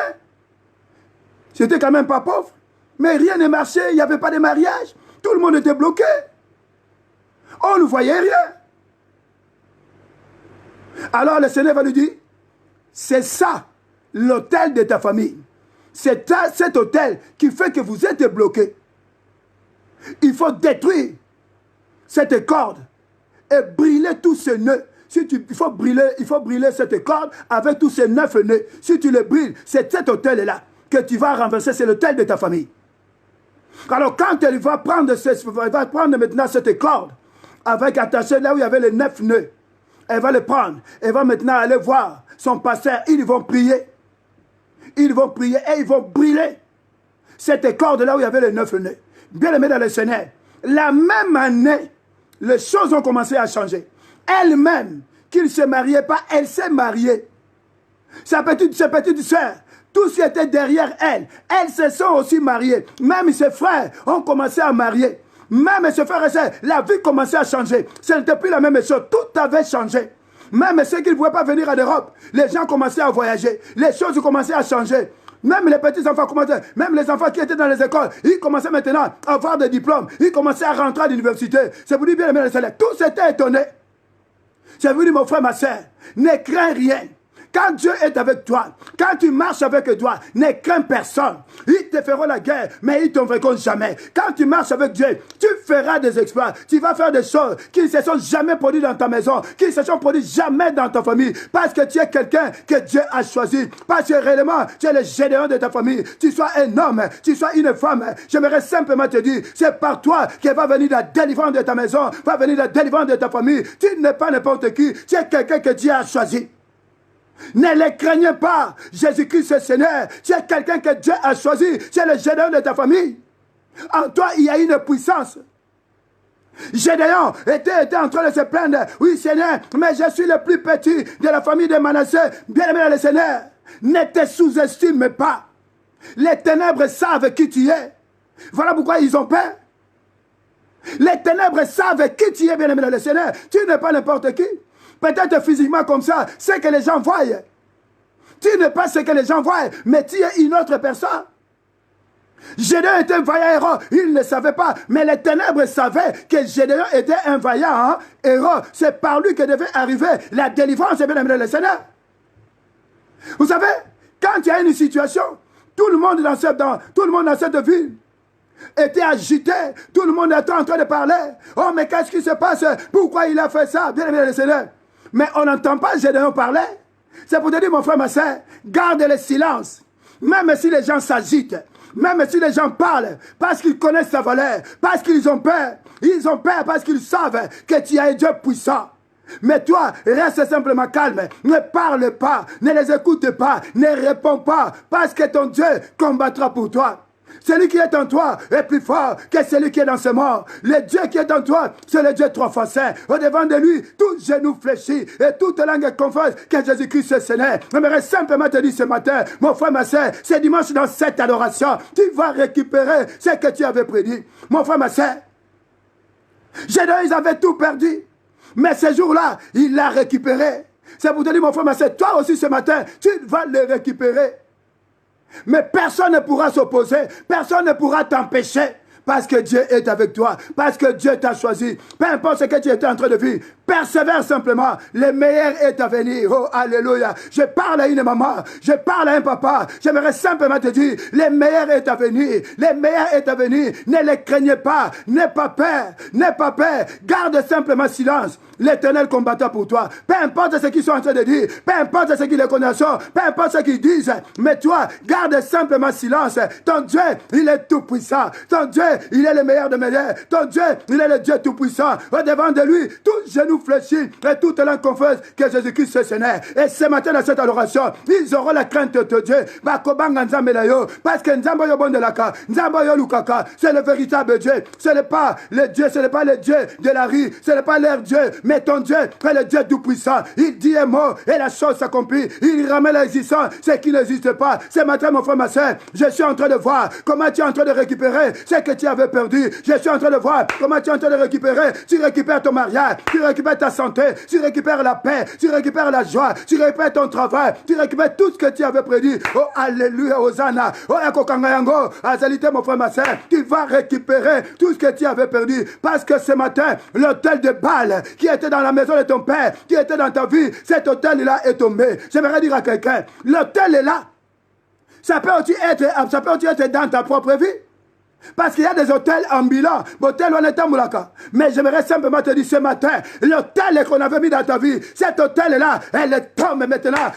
C'était quand même pas pauvre. Mais rien ne marchait, il n'y avait pas de mariage. Tout le monde était bloqué. On ne voyait rien. Alors le Seigneur va lui dire, c'est ça l'autel de ta famille. C'est cet autel qui fait que vous êtes bloqué. Il faut détruire cette corde et brûler tous ces nœuds. Il faut brûler cette corde avec tous ces 9 nœuds. Si tu le brûles, c'est cet autel-là que tu vas renverser, c'est l'autel de ta famille. Alors quand elle va prendre maintenant cette corde, avec attaché là où il y avait les 9 nœuds, elle va le prendre, elle va maintenant aller voir son pasteur, ils vont prier. Ils vont prier et ils vont brûler cette corde là où il y avait les 9 nœuds. Bien aimé dans le Seigneur, la même année, les choses ont commencé à changer. Elle-même, qui ne se mariait pas, elle s'est mariée. Sa petite soeur, tous qui étaient derrière elle, elles se sont aussi mariées. Même ses frères ont commencé à marier. Même ses frères et sœurs, la vie commençait à changer. Ce n'était plus la même chose, tout avait changé. Même ceux qui ne pouvaient pas venir en Europe, les gens commençaient à voyager. Les choses commençaient à changer. Même les petits-enfants commençaient, même les enfants qui étaient dans les écoles, ils commençaient maintenant à avoir des diplômes. Ils commençaient à rentrer à l'université. C'est pour dire bien aimé le Seigneur. Tous étaient étonnés. C'est pour dire mon frère, ma soeur, ne crains rien. Quand Dieu est avec toi, quand tu marches avec toi, ne crains personne. Ils te feront la guerre, mais ils ne t'en vaincront jamais. Quand tu marches avec Dieu, tu feras des exploits. Tu vas faire des choses qui ne se sont jamais produites dans ta maison, qui ne se sont produites jamais dans ta famille. Parce que tu es quelqu'un que Dieu a choisi. Parce que réellement, tu es le Gédéon de ta famille. Tu sois un homme, tu sois une femme. J'aimerais simplement te dire, c'est par toi que va venir la délivrance de ta maison, va venir la délivrance de ta famille. Tu n'es pas n'importe qui, tu es quelqu'un que Dieu a choisi. Ne les craignez pas. Jésus-Christ est Seigneur. Tu es quelqu'un que Dieu a choisi. Tu es le Gédéon de ta famille. En toi, il y a une puissance. Gédéon était en train de se plaindre. Oui, Seigneur, mais je suis le plus petit de la famille de Manassé. Bien aimé dans le Seigneur, ne te sous-estime pas. Les ténèbres savent qui tu es. Voilà pourquoi ils ont peur. Les ténèbres savent qui tu es, bien aimé dans le Seigneur. Tu n'es pas n'importe qui. Peut-être physiquement comme ça, c'est que les gens voient. Tu n'es pas ce que les gens voient, mais tu es une autre personne. Gédéon était un vaillant héros, il ne savait pas, mais les ténèbres savaient que Gédéon était un vaillant héros. C'est par lui que devait arriver la délivrance, bien aimé le Seigneur. Vous savez, quand il y a une situation, tout le monde dans cette ville était agité, tout le monde était en train de parler. Oh, mais qu'est-ce qui se passe? Pourquoi il a fait ça? Bien aimé le Seigneur. Mais on n'entend pas Gédéon parler. C'est pour te dire, mon frère, ma soeur, garde le silence. Même si les gens s'agitent, même si les gens parlent, parce qu'ils connaissent sa valeur, parce qu'ils ont peur. Ils ont peur parce qu'ils savent que tu as un Dieu puissant. Mais toi, reste simplement calme. Ne parle pas, ne les écoute pas, ne réponds pas, parce que ton Dieu combattra pour toi. Celui qui est en toi est plus fort que celui qui est dans ce monde. Le Dieu qui est en toi, c'est le Dieu trois fois saint. Au devant de lui, tout genou fléchit et toute langue confesse que Jésus-Christ est Seigneur. J'aimerais simplement te dire ce matin, mon frère, ma soeur, ce dimanche dans cette adoration, tu vas récupérer ce que tu avais prédit. Mon frère, ma soeur, Gédéon, ils avaient tout perdu. Mais ce jour-là, il l'a récupéré. C'est pour te dire, mon frère, ma soeur, toi aussi ce matin, tu vas le récupérer. Mais personne ne pourra s'opposer, personne ne pourra t'empêcher. Parce que Dieu est avec toi, parce que Dieu t'a choisi. Peu importe ce que tu étais en train de vivre, persévère simplement. Le meilleur est à venir. Oh, alléluia. Je parle à une maman, je parle à un papa. J'aimerais simplement te dire, le meilleur est à venir. Le meilleur est à venir. Ne les craignez pas. N'aie pas peur. N'aie pas peur. Garde simplement silence. L'Éternel combattra pour toi. Peu importe ce qu'ils sont en train de dire, peu importe ce qu'ils les connaissent, peu importe ce qu'ils disent, mais toi, garde simplement silence. Ton Dieu, il est tout puissant. Ton Dieu, il est le meilleur des meilleurs. Ton Dieu, il est le Dieu tout puissant. Au devant de lui, tout genou fléchit et toute langue confesse que Jésus-Christ est Seigneur. Et ce matin dans cette adoration, ils auront la crainte de Dieu. Bakobanga nzambe na yo, parce que nzambe yo bondelaka, nzambe yo lukaka, c'est le véritable Dieu. Ce n'est pas le Dieu, ce n'est pas le Dieu de la rue, ce n'est pas leur Dieu, mais ton Dieu est le Dieu tout-puissant. Il dit un mot et la chose s'accomplit. Il ramène l'existence, ce qui n'existe pas. Ce matin, mon frère, ma soeur, je suis en train de voir comment tu es en train de récupérer ce que tu avais perdu. Je suis en train de voir comment tu es en train de récupérer. Tu récupères ton mariage, tu récupères ta santé, tu récupères la paix, tu récupères la joie, tu récupères ton travail, tu récupères tout ce que tu avais prédit. Oh, alléluia, Hosanna. Oh, Yakokangayango, Azalité, mon frère, ma soeur, tu vas récupérer tout ce que tu avais perdu. Parce que ce matin, l'autel de Baal qui était dans la maison de ton père, qui était dans ta vie, cet autel-là est tombé. J'aimerais dire à quelqu'un, l'autel est là. Ça peut aussi être dans ta propre vie. Parce qu'il y a des hôtels ambulants, mais j'aimerais simplement te dire ce matin, l'hôtel qu'on avait mis dans ta vie, cet hôtel-là, elle tombe maintenant.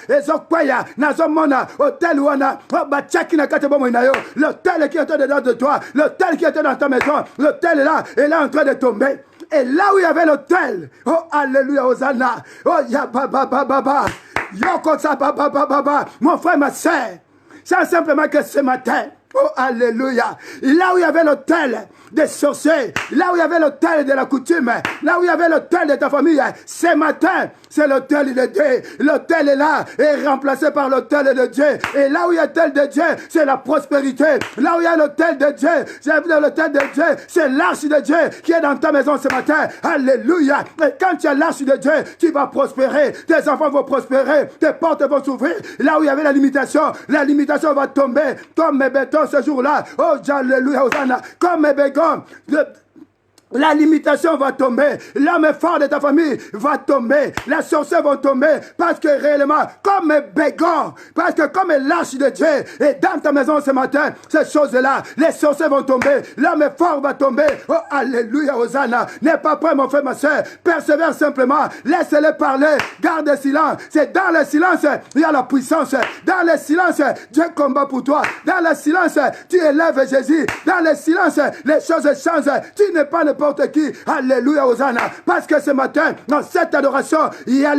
L'hôtel qui était dedans de toi, l'hôtel qui était dans ta maison, l'hôtel-là, elle est en train de tomber. Et là où il y avait l'hôtel, oh alléluia, Hosanna, oh ya baba baba, yoko sa baba baba, mon frère, ma soeur, c'est simplement que ce matin, oh, alléluia. Là où il y avait l'autel des sorciers, là où il y avait l'autel de la coutume, là où il y avait l'autel de ta famille, ce matin, c'est l'autel de Dieu. L'autel est là, est remplacé par l'autel de Dieu. Et là où il y a l'autel de Dieu, c'est la prospérité. Là où il y a l'autel de Dieu, l'autel de Dieu, c'est l'arche de Dieu qui est dans ta maison ce matin. Alléluia. Et quand tu as l'arche de Dieu, tu vas prospérer. Tes enfants vont prospérer. Tes portes vont s'ouvrir. Là où il y avait la limitation va tomber. Comme mes bétons ce jour-là. Oh, alléluia, Hosanna. Comme mes bétons. La limitation va tomber. L'homme fort de ta famille va tomber. Les sorciers vont tomber. Parce que réellement, comme un bégon, parce que comme l'arche de Dieu est dans ta maison ce matin, ces choses-là, les sorciers vont tomber. L'homme fort va tomber. Oh, alléluia, Hosanna. N'aie pas peur, mon frère, ma soeur. Persévère simplement. Laisse-les parler. Garde le silence. C'est dans le silence, il y a la puissance. Dans le silence, Dieu combat pour toi. Dans le silence, tu élèves Jésus. Dans le silence, les choses changent. Tu n'es pas n'importe qui. Alléluia, Hosanna. Parce que ce matin, dans cette adoration, il y a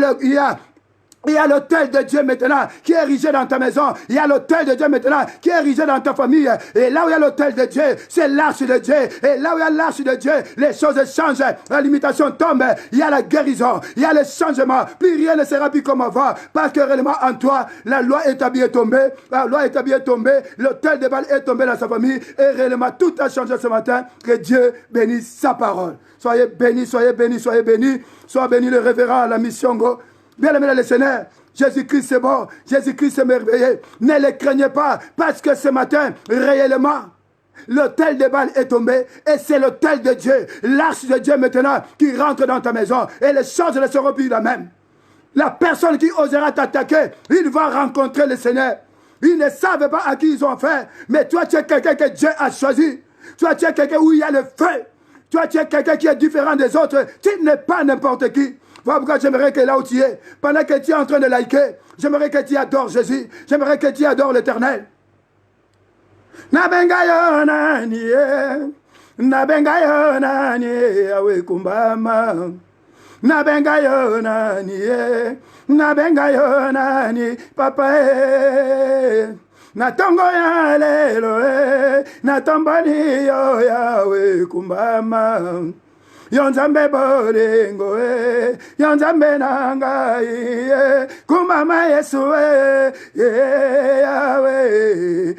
l'autel de Dieu maintenant qui est érigé dans ta maison. Il y a l'autel de Dieu maintenant qui est érigé dans ta famille. Et là où il y a l'autel de Dieu, c'est l'arche de Dieu. Et là où il y a l'arche de Dieu, les choses changent. La limitation tombe. Il y a la guérison. Il y a le changement. Plus rien ne sera plus comme avant. Parce que réellement en toi, la loi établie est tombée. La loi établie est tombée. L'autel de Baal est tombé dans sa famille. Et réellement tout a changé ce matin. Que Dieu bénisse sa parole. Soyez bénis, soyez bénis, soyez bénis. Sois béni le révérend à la mission Go. Bien-aimé le Seigneur, Jésus-Christ c'est bon, Jésus-Christ c'est merveilleux. Ne les craignez pas, parce que ce matin, réellement, l'autel de Baal est tombé et c'est l'autel de Dieu, l'arche de Dieu maintenant qui rentre dans ta maison et les choses ne seront plus la même. La personne qui osera t'attaquer, il va rencontrer le Seigneur. Ils ne savent pas à qui ils ont affaire, mais toi tu es quelqu'un que Dieu a choisi. Toi tu es quelqu'un où il y a le feu. Toi tu es quelqu'un qui est différent des autres. Tu n'es pas n'importe qui. Voilà pourquoi j'aimerais que là où tu es, pendant que tu es en train de liker, j'aimerais que tu adores Jésus. J'aimerais que tu adores l'Éternel. Nabengayo nani, nabengayo nani, awe kumbama. Nabengayo nani, nabengayo nani, papa. Natongo ya lelo, natombani yo yawe kumbama. Yonzambe bolingo yonzambe nangai kumama Yesu Yahweh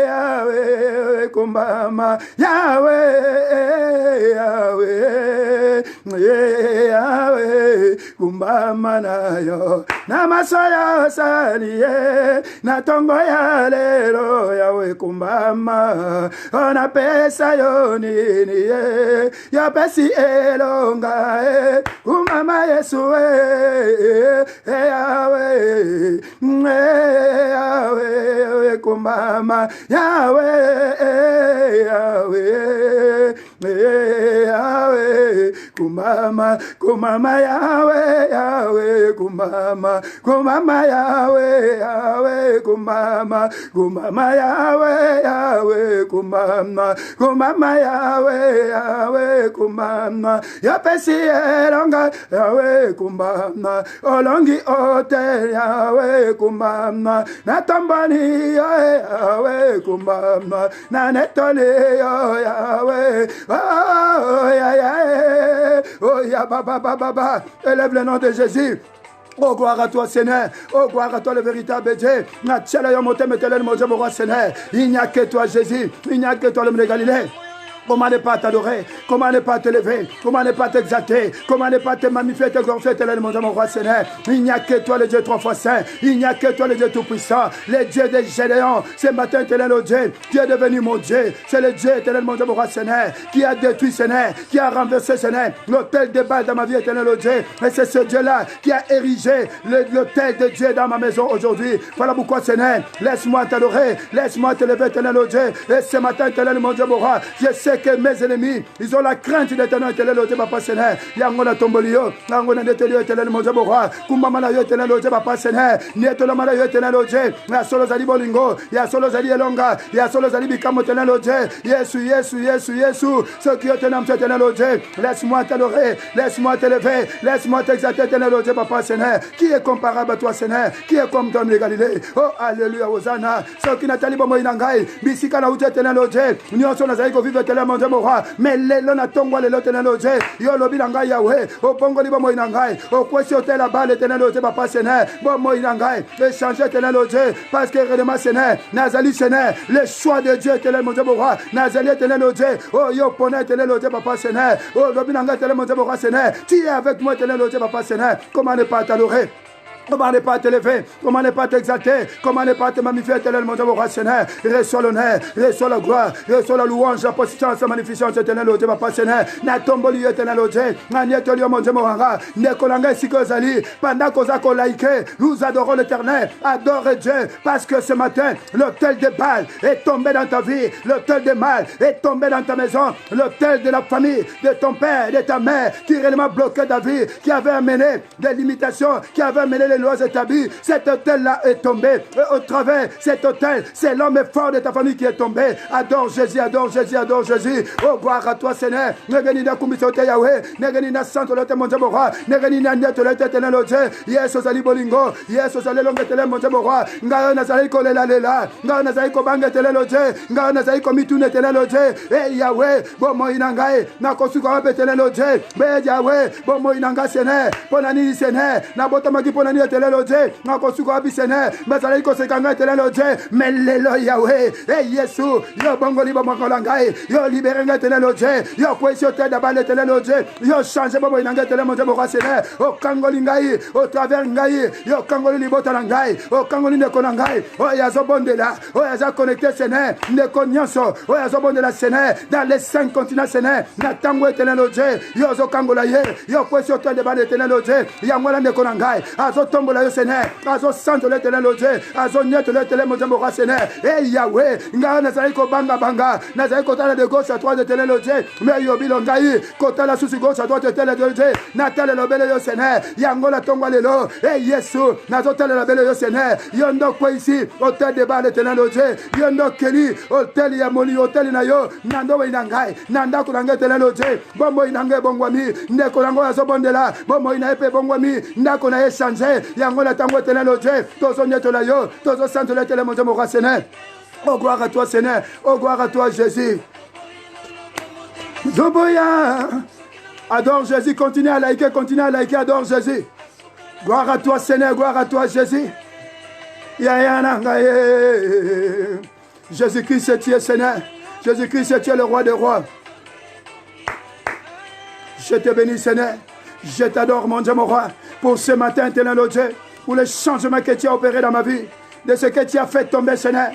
Yahweh kumama Yahweh Yahweh Yahweh kumama nayo namasaya saniye natongo ya lelo Yahweh kumbama ona pesa yonini Yapesi elonga kumama Yesu Yahweh Yahweh kumama Yahweh Yahweh Yahweh kumama kumama Yahweh Yahweh kumama kumama Yahweh Yahweh kumama kumama Yahweh Yahweh kumama, kumama Yahweh, Yahweh, kumama, yapesi elonga, Yahweh, kumama, olongi ote, Yahweh, kumama, natambani, Yahweh, kumama, nanetole, Yahweh, oh, yeah, oh, yeah, baba, élève le nom de Jésus. Oh, gloire à toi, Seigneur. Oh, gloire à toi, le véritable Dieu. Il n'y a que toi, Jésus. Il n'y a que toi, l'homme de Galilée. Comment ne pas t'adorer? Comment ne pas te lever? Comment ne pas t'exalter? Comment ne pas te magnifier, te glorifier, te l'élément de mon roi Seigneur? Il n'y a que toi, le Dieu trois fois saint. Il n'y a que toi, le Dieu tout-puissant. Le Dieu des Gédéons. Ce matin, éternel, oh Dieu. Tu es devenu mon Dieu. C'est le Dieu, éternel, mon roi Seigneur, qui a détruit, Seigneur, qui a renversé, Seigneur, l'autel de Baal dans ma vie, éternel, oh Dieu. Et c'est ce Dieu-là qui a érigé l'autel de Dieu dans ma maison aujourd'hui. Voilà pourquoi, Seigneur, laisse-moi t'adorer. Laisse-moi te lever, éternel, oh Dieu. Et ce matin, éternel, mon Dieu, mon roi, je sais que mes ennemis, ils ont la crainte d'éternel, éternel, Dieu, papa Seigneur. Yangona tombolio, yangona dételio, éternel, mon Dieu, mon roi. Kumbamana yo, éternel, Dieu, papa Seigneur. Nietola mala yo, éternel, Dieu. Ya solo zali bolingo, ya solo zali elonga, ya solo zali bikamo, éternel, Dieu. Yesu. Ce qui est éternel, Dieu. Laisse-moi t'adorer, laisse-moi t'élever, laisse-moi t'exalter, éternel, Dieu, papa Seigneur. Qui est comparable à toi, Seigneur? Qui est comme toi, Galilée? Oh, alléluia, Hosanna. Ce qui n'a pas libo moinangai, bisika na ute, éternel, Dieu. Nous sommes dans un vivre, éternel, mon Dieu, mon roi. Mais les lona tongwa le éternel Dieu. Yo lobi nanga Yahweh. O pongo libo mo inangai. O kwesi hotel la balle éternel Dieu papa Seigneur. Bon mo inangai. Échanger éternel Dieu parce que réellement Seigneur, Nazali Seigneur, le choix de Dieu éternel mon Dieu mon roi. Nazali éternel Dieu. Oh yo ponne éternel Dieu papa Seigneur. Oh lobi nanga éternel mon Dieu mon roi Seigneur. Tu es avec moi éternel Dieu papa Seigneur. Comment ne pas t'adorer? Comment ne pas te lever? Comment ne pas t'exalter? Comment ne pas te magnifier, éternel, mon Dieu, mon roi Seigneur? Reçois l'honneur, reçois la gloire, reçois la louange, la puissance, la magnificence, éternel, Dieu, papa Seigneur. Na tomboli, éternel, Dieu. Na nietolio, mon Dieu, mon roi. Ne kolanga ici que zali. Pendant qu'on a laïqué, nous adorons l'éternel. Adore Dieu. Parce que ce matin, l'autel de Baal est tombé dans ta vie. L'autel de mal est tombé dans ta maison. L'autel de la famille, de ton père, de ta mère, qui réellement bloquait ta vie, qui avait amené des limitations, qui avait amené les lois établies. Cet hôtel-là est tombé. Et au travers cet hôtel, c'est l'homme fort de ta famille qui est tombé. Adore Jésus, adore Jésus, adore Jésus. Oh, gloire à toi, Seigneur. Negenina kumisote Yahweh. Negenina santo lote mon Dieu, mon roi. Negenina nyeto lote éternel Dieu. Yes, osali bolingo. Yes, osali longue éternel mon Dieu, mon roi. Ngayo nazali ko lela lela. Ngayo nazali ko banga éternel Dieu. Ngayo nazali ko mitune éternel Dieu. Eh Yahweh, bon mo inangaye. Na kosuka wape éternel Dieu. Be Yahweh, bon mo inanga Seigneur. Ponani Seigneur. Na botama ki ponani éternel Dieu. Na kosuka wape Seigneur. Bazali ko sekanga éternel Dieu. Mais lelo Yahweh. Eh Yesu, yo bongo libo mokolangaye. Yo libérenga éternel Dieu. Yo kwesio te dabale éternel Dieu. Yo change bobo inanga éternel mon Dieu mon roi Seigneur. O kangoli ngai, au travers ngai. Yo kangoli libota ngai. O kangoli neko ngai. O yazo bondela. O yazo connecté Seigneur. Neko nyonso. O yazo bondela Seigneur. Dans les 5 continents Seigneur. Na tango éternel Dieu. Yo zo kangola ye. Yo kwesio te dabale éternel Dieu. Yangola neko ngai. Azo tombola yo Seigneur. Azo santo l'éternel Dieu. Azo nyeto l'éternel mon Dieu mon roi Seigneur. Eh Yahweh, nga nazali ko banga, nazali ko tala de gauche à droite éternel Dieu. Mais yo bilongai, ko tala sous gauche à droite éternel Dieu. Natale lo bele yo Seigneur. Yangola tongwa lelo. Eh Yesu, nazo tala lo bele yo Seigneur. Yondo ko ici, hôtel de Baal éternel Dieu. Yondo keli, hôtel ya moni, hôtel na yo. Nando we nangai, nanda ko nanga éternel Dieu. Bombo inangai bongwami, ndeko nango ya zobondela. Bombo inaepe bongwami, ndako na échanger. Yangola tango éternel Dieu. Tozo nyeto la yo, tozo santo l'éternel mon Dieu mon roi Seigneur. Oh, gloire à toi, Seigneur. Oh, gloire à toi, Jésus. Zoboya. Adore Jésus. Continue à liker, adore Jésus. Gloire à toi, Seigneur. Gloire à toi, Jésus. Jésus-Christ, tu es Seigneur. Jésus-Christ, tu es le roi des rois. Je te bénis, Seigneur. Je t'adore, mon Dieu, mon roi. Pour ce matin, éternel Dieu. Pour le changement que tu as opéré dans ma vie. De ce que tu as fait tomber, Seigneur.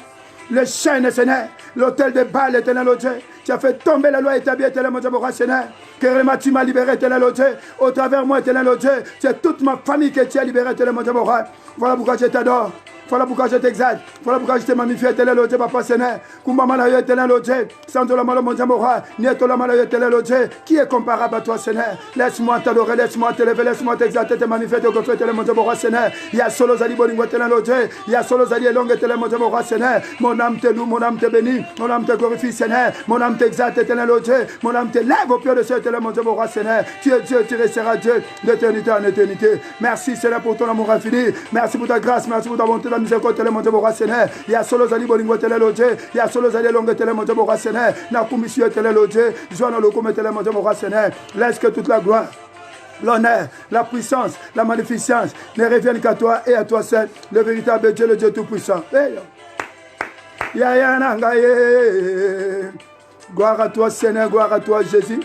Le chêne, Seigneur, l'autel de Baal, éternel Dieu, Tu as fait tomber la loi établie, éternel mon Dieu, mon roi Seigneur. Que vraiment tu m'as libéré, éternel mon Dieu. Au travers moi, éternel mon Dieu. C'est toute ma famille que tu as libérée, éternel mon Dieu, mon roi. Voilà pourquoi je t'adore. Voilà pourquoi je t'exalte. Voilà pourquoi je te magnifie, éternel Dieu, papa Seigneur. Kumba malayo, éternel Dieu. Sans la malo, mon Dieu, mon roi. Nieto la malayo, éternel Dieu. Qui est comparable à toi, Seigneur? Laisse-moi t'adorer, laisse-moi t'élever, laisse-moi t'exalter, te magnifier, te gonfler, éternel mon Dieu, mon roi, Seigneur. Il y a solo Zali Bolingo, éternel Dieu. Il y a solo Zali Elongue, éternel mon Dieu, mon roi, Seigneur. Mon âme te loue, mon âme te bénit, mon âme te glorifie, Seigneur. Mon âme t'exalte, éternel Dieu. Mon âme te lève au pied de ce éternel mon Dieu, mon roi, Seigneur. Tu es Dieu, tu resteras Dieu d'éternité en éternité. Merci, Seigneur, pour ton amour infini. Merci pour ta grâce, merci pour ta bonté, ta miséricorde, éternel mon Dieu, mon roi, Seigneur. Il y a solo Zali Bolingo, éternel Dieu. Il y a solo Zali Elongue, éternel mon Dieu, mon roi, Seigneur. Na commission, éternel Dieu. Joie dans le commun, éternel mon Dieu, mon roi, Seigneur. Laisse que toute la gloire, l'honneur, la puissance, la magnificence ne reviennent qu'à toi et à toi seul, le véritable Dieu, le Dieu tout-puissant. Gloire à toi, Seigneur, gloire à toi, Jésus.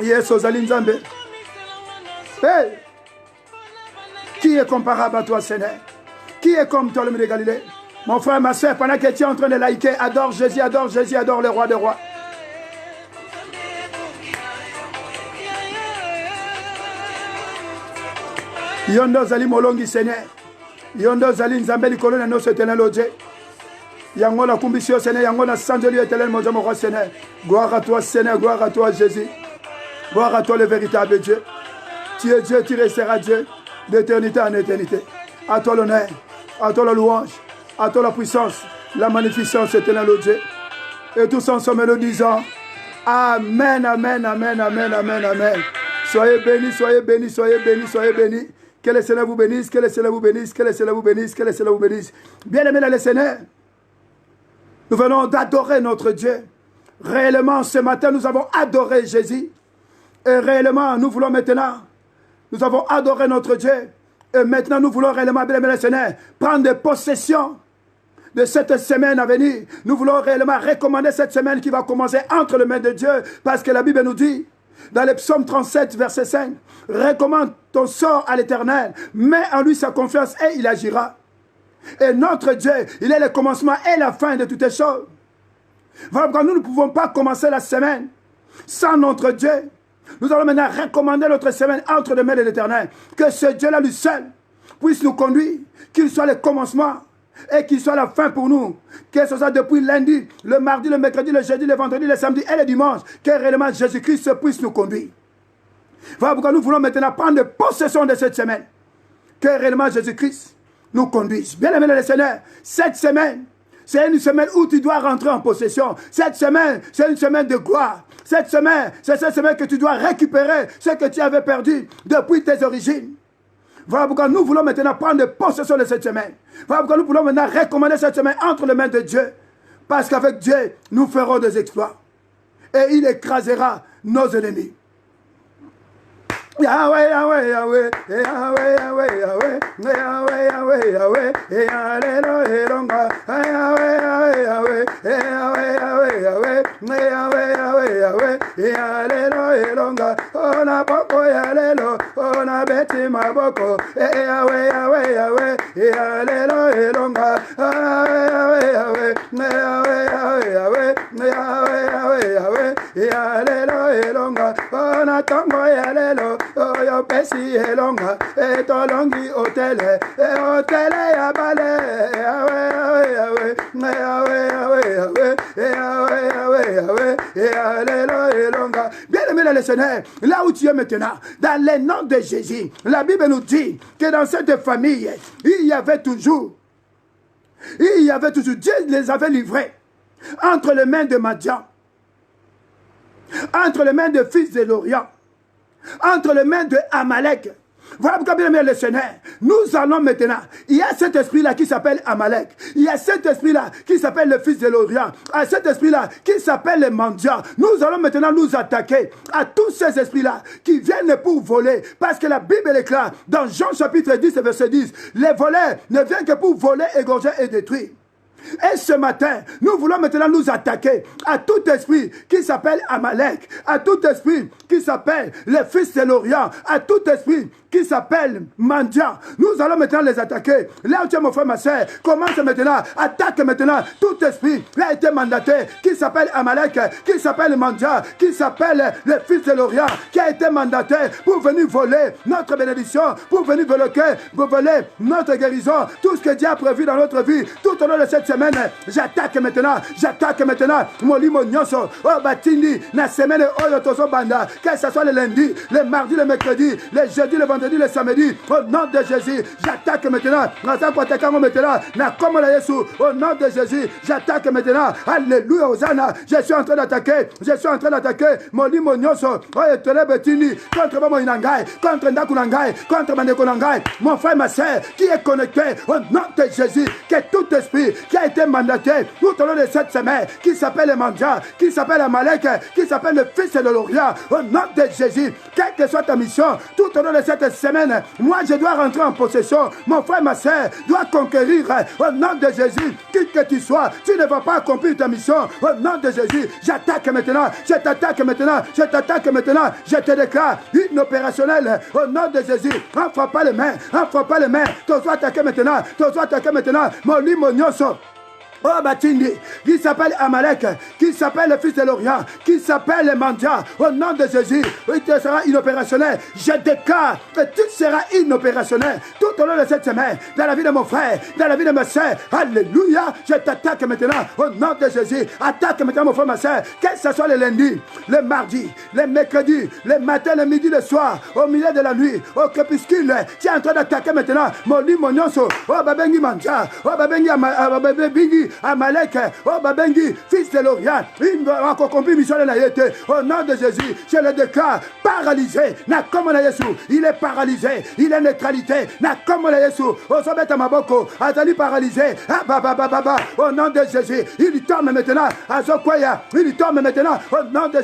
Yes, Ozali Nzambe. Hey! Qui est comparable à toi, Seigneur? Qui est comme toi, l'homme de Galilée? Mon frère, ma soeur, pendant que tu es en train de laïquer, adore Jésus, adore le roi des rois. Yondo Zali Molongi, Seigneur. Yondo Zali Nzambe likolo na noso éternel Dieu. Yango na kumbisio Seigneur, yango na sanjeli éternel mon Dieu, mon roi Seigneur. Gloire à toi Seigneur, gloire à toi Jésus. Gloire à toi le véritable Dieu. Tu es Dieu, tu resteras Dieu d'éternité en éternité. À toi l'honneur, à toi la louange, à toi la puissance, la magnificence éternel Dieu. Et tous ensemble nous disons Amen, amen, amen, amen, amen, amen. Soyez bénis, soyez bénis, soyez bénis, soyez bénis. Que le Seigneur vous bénisse, que le Seigneur vous bénisse, que le Seigneur vous bénisse, que le Seigneur vous bénisse. Bien-aimés dans le Seigneur, nous venons d'adorer notre Dieu. Réellement, ce matin, nous avons adoré Jésus. Et réellement, nous voulons maintenant, nous avons adoré notre Dieu. Et maintenant, nous voulons réellement, bien-aimés dans le Seigneur, prendre possession de cette semaine à venir. Nous voulons réellement recommander cette semaine qui va commencer entre les mains de Dieu. Parce que la Bible nous dit, dans le psaume 37, verset 5, recommande ton sort à l'Éternel, mets en lui sa confiance et il agira. Et notre Dieu, il est le commencement et la fin de toutes les choses. Voilà pourquoi nous ne pouvons pas commencer la semaine sans notre Dieu. Nous allons maintenant recommander notre semaine entre les mains de l'Éternel. Que ce Dieu-là, lui seul, puisse nous conduire, qu'il soit le commencement et qu'il soit la fin pour nous. Que ce soit depuis lundi, le mardi, le mercredi, le jeudi, le vendredi, le samedi et le dimanche. Que réellement Jésus-Christ puisse nous conduire. Voilà pourquoi nous voulons maintenant prendre possession de cette semaine. Que réellement Jésus-Christ nous conduise. Bien aimé le Seigneur, cette semaine, c'est une semaine où tu dois rentrer en possession. Cette semaine, c'est une semaine de gloire. Cette semaine, c'est cette semaine que tu dois récupérer ce que tu avais perdu depuis tes origines. Voilà pourquoi nous voulons maintenant prendre possession de cette semaine. Voilà pourquoi nous voulons maintenant recommander cette semaine entre les mains de Dieu. Parce qu'avec Dieu, nous ferons des exploits. Et il écrasera nos ennemis. Yahweh, Yahweh, Yahweh, Yahweh, Yahweh, Yahweh, Yahweh, Yahweh, Yahweh, Yahweh, Elonga, Yahweh, Yahweh, Yahweh, Yahweh, Yahweh, Yahweh, Yahweh, Yahweh, Yahweh, Yahweh, Elonga, ona boko yalelo, ona beti maboko, Yahweh, Yahweh, Yahweh, Yahweh, Elonga, Yahweh, Yahweh, Yahweh, Yahweh, Yahweh, Yahweh, Yahweh, Elonga, ona tango yalelo. Oyo pesi elonga etolongi otele otele ya bale awe elonga. Bien aimé le Seigneur, là où tu es maintenant, dans le nom de Jésus, la Bible nous dit que dans cette famille il y avait toujours Dieu les avait livrés entre les mains de Madian, entre les mains de fils de l'Orient, entre les mains de Amalek. Voilà pourquoi, bien aimé le Seigneur, nous allons maintenant, il y a cet esprit-là qui s'appelle Amalek, il y a cet esprit-là qui s'appelle le fils de l'Orient, il y a cet esprit-là qui s'appelle les mendiants. Nous allons maintenant nous attaquer à tous ces esprits-là qui viennent pour voler, parce que la Bible est claire, dans Jean chapitre 10 verset 10, les voleurs ne viennent que pour voler, égorger et détruire. Et ce matin, nous voulons maintenant nous attaquer à tout esprit qui s'appelle Amalek, à tout esprit qui s'appelle les fils de l'Orient, à tout esprit qui s'appellent mendiants. Nous allons maintenant les attaquer. Là où tu es mon frère, ma soeur, commence maintenant, attaque maintenant tout esprit qui a été mandaté, qui s'appelle Amalek, qui s'appelle mendiant, qui s'appelle le fils de l'Orient, qui a été mandaté pour venir voler notre bénédiction, pour venir voler notre guérison, tout ce que Dieu a prévu dans notre vie, tout au long de cette semaine. J'attaque maintenant, Molimo Nyonso, oh Batindi, na semaine Oyo Tozo Banda, que ce soit le lundi, le mardi, le mercredi, le jeudi, le vendredi, le samedi, au nom de Jésus, j'attaque maintenant, au nom de Jésus, j'attaque maintenant, alléluia, Hosanna, je suis en train d'attaquer, Molimo Nyonso, Oyo Tole Betindi, contre Momo Inangai, contre Ndakunangai, contre Manekonangai, mon frère, ma soeur, qui est connecté, au nom de Jésus, que tout esprit qui a été mandaté tout au long de cette semaine, qui s'appelle le Manja, qui s'appelle Amalek, qui s'appelle le fils de l'Orient, au nom de Jésus, quelle que soit ta mission, tout au long de cette semaine, moi je dois rentrer en possession, mon frère, ma soeur, doit conquérir, au nom de Jésus, qui que tu sois, tu ne vas pas accomplir ta mission, au nom de Jésus, j'attaque maintenant, je t'attaque maintenant, je te déclare inopérationnel, au nom de Jésus, on ne frappe pas les mains, tu dois attaquer maintenant, Moli Monyoso. Oh Batindi, qui s'appelle Amalek, qui s'appelle le fils de l'Orient, qui s'appelle le Mandia, au nom de Jésus, tu seras inopérationnel. Je déclare que tu seras inopérationnel tout au long de cette semaine, dans la vie de mon frère, dans la vie de ma soeur. Alléluia, je t'attaque maintenant, au nom de Jésus. Attaque maintenant mon frère, ma soeur, que ce soit le lundi, le mardi, le mercredi, le matin, le midi, le soir, au milieu de la nuit, au crépuscule. Tu es en train d'attaquer maintenant, mon lit, mon nyonso, oh Babengi Mandia, oh Babengi Amalek, oh Babengi, fils de l'Orient, il va encore accomplir mission de l'Aïté. Au nom de Jésus, je le déclare paralysé. Na comme on a Yesu, il est paralysé, il est neutralité. Na comme on a Yesu, au sommet de Maboko, Azali paralysé. Au nom de Jésus, il tombe maintenant. Azokoya, il tombe maintenant. Au nom de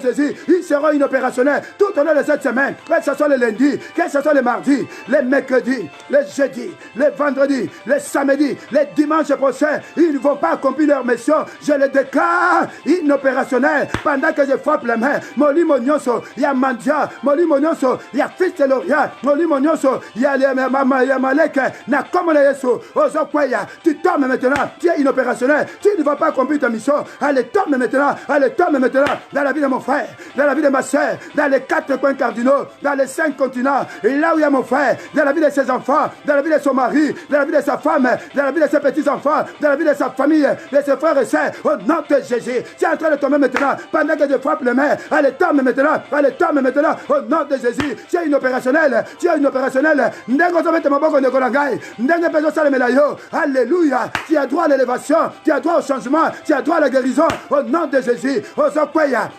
Jésus, ils seront inopérationnels tout au long de cette semaine. Que ce soit le lundi, que ce soit le mardi, le mercredi, le jeudi, le vendredi, le samedi, le dimanche prochain. Ils ne vont pas accomplir leur mission. Je le déclare inopérationnel pendant que je frappe les mains. Moli Monyoso, il y a Mandia, Moli Monyoso, il y a fils de l'Orient, Moli Monyoso, il y a Malek, Nakomona Yeso, Ozokwaya. Tu tombes maintenant, tu es inopérationnel, tu ne vas pas accomplir ta mission. Allez, tombe maintenant, dans la vie de mon frère, dans la vie de ma soeur, dans les 4 coins cardinaux, dans les 5 continents, et là où il y a mon frère, dans la vie de ses enfants, dans la vie de son mari, dans la vie de sa femme, dans la vie de ses petits-enfants, dans la vie de sa famille, de ses frères et sœurs, au nom de Jésus. Tu es en train de tomber maintenant, pendant que je frappe les mains. Allez, tombe maintenant, au nom de Jésus. Tu es inopérationnel, alléluia. Tu as droit à l'élévation, tu as droit au changement, tu as droit à la guérison, au nom de Jésus. Ozokwaya,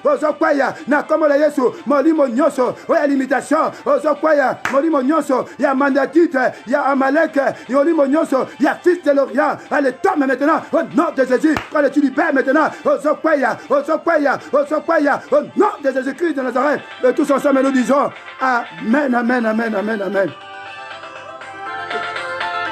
Nakomola Yesu, Molimo Nyonso, il y a l'imitation, Ozokwaya, Molimo Nyonso, il y a Mandatite, il y a Amalek, il y a Molimo Nyonso, il y a fils de l'Orient. Allez, tombe maintenant, au nom de Jésus. Allez, tu lui pères maintenant, Ozokwaya, au nom de Jésus-Christ de Nazareth. Et tous ensemble, nous disons Amen, amen, amen, amen, amen.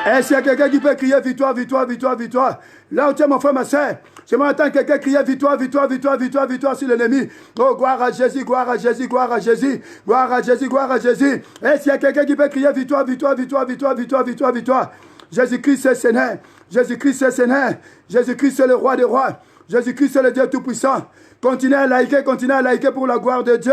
Est-ce qu'il y a quelqu'un qui peut crier victoire, victoire, victoire, victoire? Là où tu es mon frère, ma soeur, je m'entends quelqu'un crier victoire, victoire, victoire, victoire, victoire sur l'ennemi. Oh, gloire à Jésus, gloire à Jésus, gloire à Jésus, gloire à Jésus, gloire à Jésus. Est-ce qu'il y a quelqu'un qui peut crier victoire, victoire, victoire, victoire, victoire, victoire, victoire? Jésus-Christ est Seigneur, Jésus-Christ est Seigneur, Jésus-Christ est le roi des rois, Jésus-Christ est le Dieu Tout-Puissant. Continuez à liker pour la gloire de Dieu.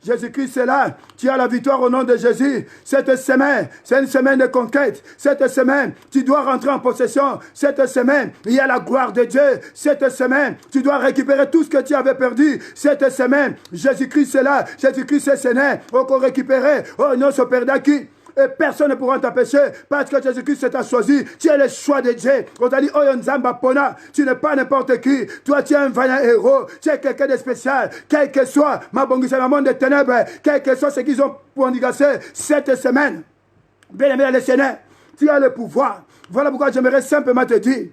Jésus-Christ est là. Tu as la victoire au nom de Jésus. Cette semaine, c'est une semaine de conquête. Cette semaine, tu dois rentrer en possession. Cette semaine, il y a la gloire de Dieu. Cette semaine, tu dois récupérer tout ce que tu avais perdu. Cette semaine, Jésus-Christ est là. Jésus-Christ est Seigneur. Encore récupérer. Oh non, ce père d'acquis. Et personne ne pourra t'empêcher parce que Jésus-Christ t'a choisi. Tu es le choix de Dieu. On t'a dit, oh Nzamba Pona, tu n'es pas n'importe qui. Toi, tu es un vaillant héros. Tu es quelqu'un de spécial. Quel que soit ma bongisa, ma monde des ténèbres, quel que soit ce qu'ils ont pour endigasser cette semaine. Bien aimé le Seigneur, tu as le pouvoir. Voilà pourquoi j'aimerais simplement te dire,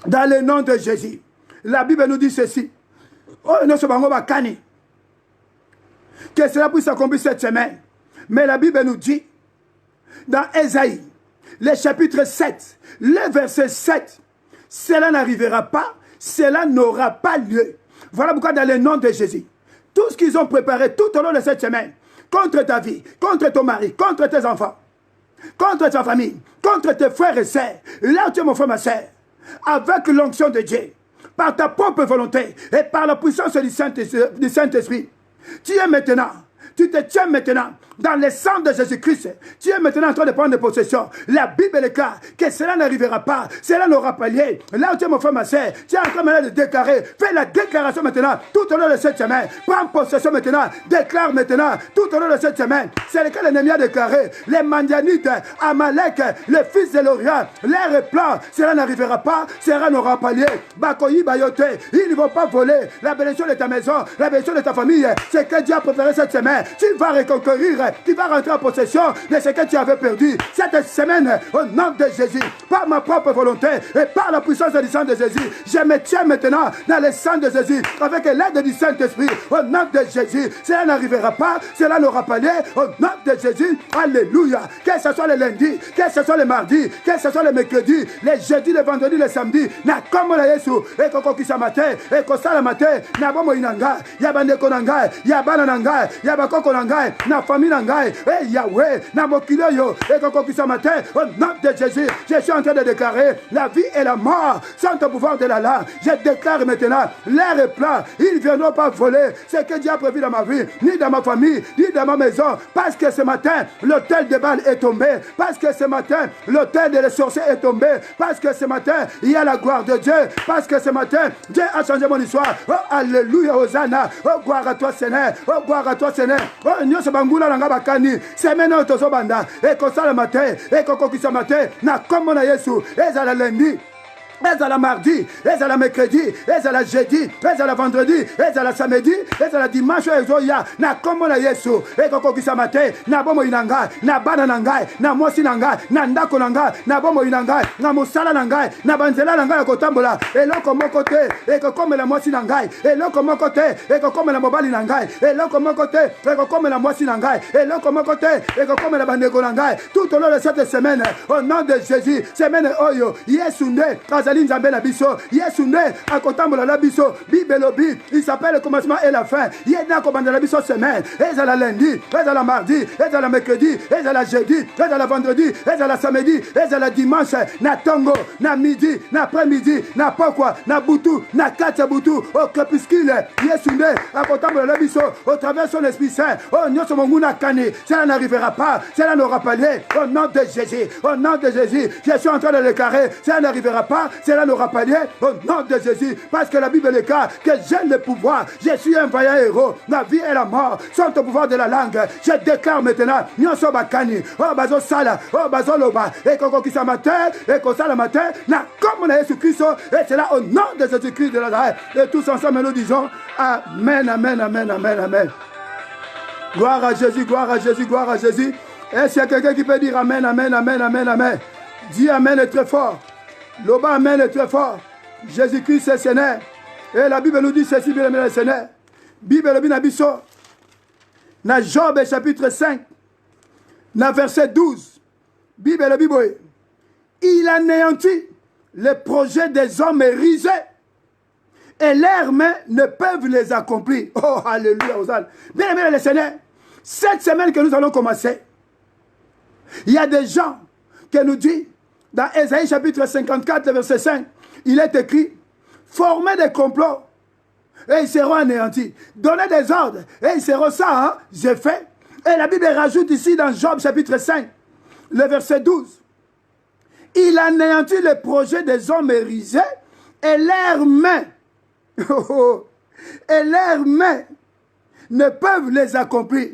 dans le nom de Jésus, la Bible nous dit ceci. Oh, non, ce bango va kani. Que cela puisse s'accomplir cette semaine. Mais la Bible nous dit, dans Ésaïe, le chapitre 7, le verset 7, cela n'arrivera pas, cela n'aura pas lieu. Voilà pourquoi dans le nom de Jésus, tout ce qu'ils ont préparé tout au long de cette semaine, contre ta vie, contre ton mari, contre tes enfants, contre ta famille, contre tes frères et sœurs. Là où tu es mon frère, ma sœur, avec l'onction de Dieu, par ta propre volonté et par la puissance du Saint-Esprit, tu es maintenant, tu te tiens maintenant dans le sang de Jésus-Christ. Tu es maintenant en train de prendre possession. La Bible est claire que cela n'arrivera pas. Cela n'aura pas lieu. Là où tu es mon frère, ma soeur, tu es en train maintenant de déclarer. Fais la déclaration maintenant tout au long de cette semaine. Prends possession maintenant. Déclare maintenant tout au long de cette semaine. C'est le cas de l'ennemi a déclaré. Les Mandianites, Amalek, le fils de l'Orient, l'air plan, cela n'arrivera pas. Cela n'aura pas lieu. Bakoyi Bayote, ils ne vont pas voler la bénédiction de ta maison, la bénédiction de ta famille. C'est que Dieu a préparé cette semaine. Tu vas reconquérir. Tu vas rentrer en possession de ce que tu avais perdu cette semaine au nom de Jésus, par ma propre volonté et par la puissance du sang de Jésus. Je me tiens maintenant dans le sang de Jésus avec l'aide du Saint-Esprit au nom de Jésus. Cela n'arrivera pas, cela n'aura pas lieu au nom de Jésus. Alléluia. Que ce soit le lundi, que ce soit le mardi, que ce soit le mercredi, les jeudis, le vendredi, le samedi, na comme la Yesu et koko kisa matin et kosala matin na bomo inanga ya bandeko nanga ya bana nanga ya bakoko nanga na famille ngai, et Yahweh, na mokilo yo, et koko kisa matin, au nom de Jésus, je suis en train de déclarer, la vie et la mort sont au pouvoir de la langue. Je déclare maintenant, l'air est plat, ils ne viendront pas voler ce que Dieu a prévu dans ma vie, ni dans ma famille, ni dans ma maison, parce que ce matin, l'hôtel de Baal est tombé, parce que ce matin, l'hôtel des sorciers est tombé, parce que ce matin, il y a la gloire de Dieu, parce que ce matin, Dieu a changé mon histoire. Oh, alléluia, Hosanna, oh, gloire à toi, Seigneur, oh, gloire à toi, Seigneur, oh, Nyo Sebangula Nanga Bakani, semaine où tu banda, et comme ça le matin, et comme ça matin, na comme on a Yesu, et ça le lundi. Et à la mardi, et à la mercredi, et à la jeudi, et à la vendredi, et à la samedi, et à la dimanche, et zoya, na comme na Yesu, et koko kisa matin, na bomo inanga, na bana nanga, na mosi nanga, na ndako nanga, na bomo inanga, na musala nanga, na banzela nanga ya kotambola, et loko mon côté, et comme la mosi nanga, et loko mon côté, et comme la mobali nanga, et loko mon côté, et comme la mosi nanga, et loko mon côté, et comme la bandeko nanga, tout au long de cette semaine, au nom de Jésus, semaine oyo, Yesu ne, Nzambe la biso Yesu ne akotambola la biso bibelobi il s'appelle le commencement et la fin yena kobanda la biso semaine et à la lundi et à la mardi et à la mercredi et à la jeudi et à la vendredi et à la samedi et à la dimanche na tongo na midi na après-midi na pokwa na butu na katia butu au crépuscule Yesu ne akotambola la biso au travers son Esprit Saint oh nyoso monguna kani cela n'arrivera pas cela n'aura pas lieu au nom de Jésus au nom de Jésus je suis en train de déclarer cela n'arrivera pas cela n'aura pas lieu au nom de Jésus parce que la Bible est claire que j'ai le pouvoir je suis un vaillant héros la vie et la mort sont au pouvoir de la langue je déclare maintenant nyonso bakani oh bazo sala oh bazo loba et koko kisa matin et kosala matin na comme na Jésus Christ et c'est là au nom de Jésus Christ de Nazareth et tous ensemble nous disons amen amen amen amen amen gloire à Jésus gloire à Jésus gloire à Jésus. Est-ce qu'il y a quelqu'un qui peut dire amen amen amen amen amen dis amen est très fort. L'Oba amen est très fort. Jésus-Christ c'est Seigneur. Et la Bible nous dit ceci, bien aimé le Seigneur. Bible le binabiso. Dans Job chapitre 5, dans verset 12. Bible le Bible. Il anéantit les projets des hommes risés. Et leurs mains ne peuvent les accomplir. Oh, alléluia, Hosanna. Bien aimé le Seigneur. Cette semaine que nous allons commencer, il y a des gens qui nous disent, dans Ésaïe chapitre 54, verset 5, il est écrit, formez des complots et ils seront anéantis. Donnez des ordres et ils seront ça, hein, j'ai fait. Et la Bible rajoute ici dans Job chapitre 5, le verset 12, il anéantit les projets des hommes risés et leurs mains, et leurs mains ne peuvent les accomplir.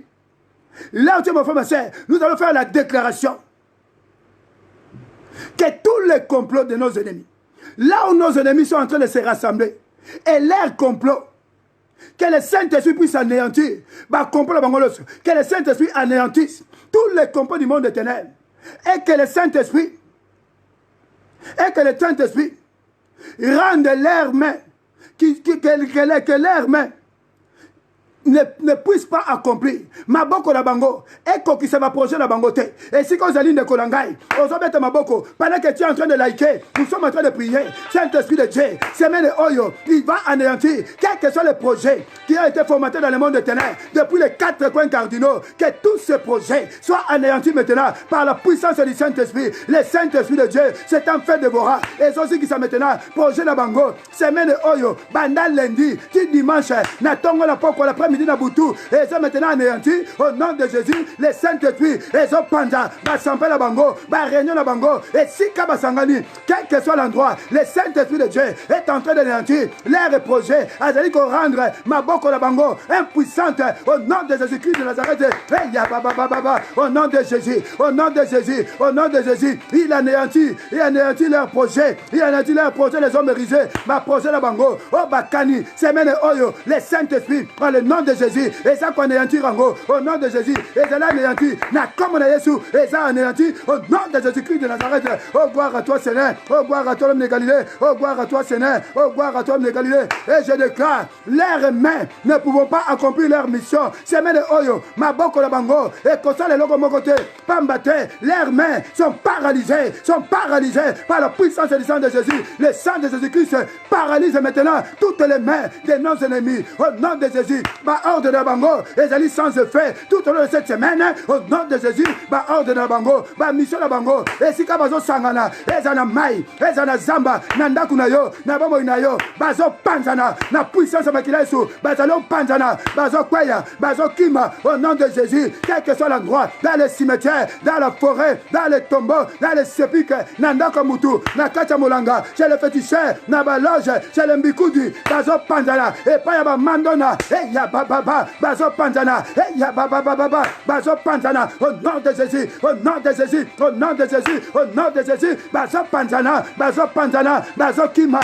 Là où tu es mon frère, ma soeur, nous allons faire la déclaration que tous les complots de nos ennemis, là où nos ennemis sont en train de se rassembler, et leurs complots, que le Saint-Esprit puisse anéantir, que le Saint-Esprit anéantisse tous les complots du monde des ténèbres, et que le Saint-Esprit rende leurs mains, que leurs mains ne puisse pas accomplir. Maboko la bango, et qui se va projet la bangote. Et si qu'on s'aligne de Kolangai, on s'en met à Maboko, pendant que tu es en train de liker, nous sommes en train de prier. Saint-Esprit de Dieu, semaine Oyo, il va anéantir, quels que soient les projets qui ont été formatés dans le monde de ténèbres, depuis les 4 coins cardinaux, que tous ces projets soient anéantis maintenant par la puissance du Saint-Esprit. Le Saint-Esprit de Dieu, c'est un fait dévorant. Et ceux qui sont maintenant, projet la bango, semaine Oyo, banda lundi, dimanche, natongo la poko l'après-midi na boutou, et ça maintenant anéanti, au nom de Jésus, le Saint-Esprit, et ça panda, ba sampa la bango, ba réunion la bango, et si kaba sangani, quel que soit l'endroit, le Saint-Esprit de Dieu est en train d'anéantir l'air projet, à dire qu'on rendre ma boko la bango impuissante, au nom de Jésus-Christ de Nazareth, au nom de Jésus, au nom de Jésus, au nom de Jésus, il anéantit leur projet, il anéantit leur projet, les hommes risés, ma projet la bango, oh bakani, semaine oyo, les Saint-Esprit, dans le nom de Jésus, et ça qu'on anéantit rango, au nom de Jésus, et ça l'anéantit, na comme on a Jésus, et ça anéantit, au nom de Jésus-Christ de Nazareth, oh gloire à toi Seigneur, oh gloire à toi l'homme de Galilée, oh gloire à toi Seigneur, oh gloire à toi l'homme de Galilée, et je déclare, leurs mains ne pouvons pas accomplir leur mission, semaine oyo, ma boko la bango, et comme ça les logos mon côté, pambate, leurs mains sont paralysées par la puissance du sang de Jésus, le sang de Jésus-Christ paralyse maintenant toutes les mains de nos ennemis, au nom de Jésus, ma ordre de bango, et j'allais sans effet, tout au long de cette semaine, au nom de Jésus, ma ordre de bango, ma mission de bango, et si kabazo sangana, et zana mai, et zana zamba, nanda kunayo, nabamo inayo, bazo panzana, na puissance makilesu, bazalo panzana, bazo kwaya, bazo kima, au nom de Jésus, quel que soit l'endroit, dans les cimetières, dans la forêt, dans les tombeaux, dans les sépulcres, nanda komutu, na kacha mulanga, chez le féticheur, na baloge, chez le mbikudi, bazo panzana, et pas yaba mandona, et yaba baba, bazo panzana, et yaba baba, bazo panzana, au nom de Jésus, au nom de Jésus, au nom de Jésus, au nom de Jésus, bazo panzana, bazo kima,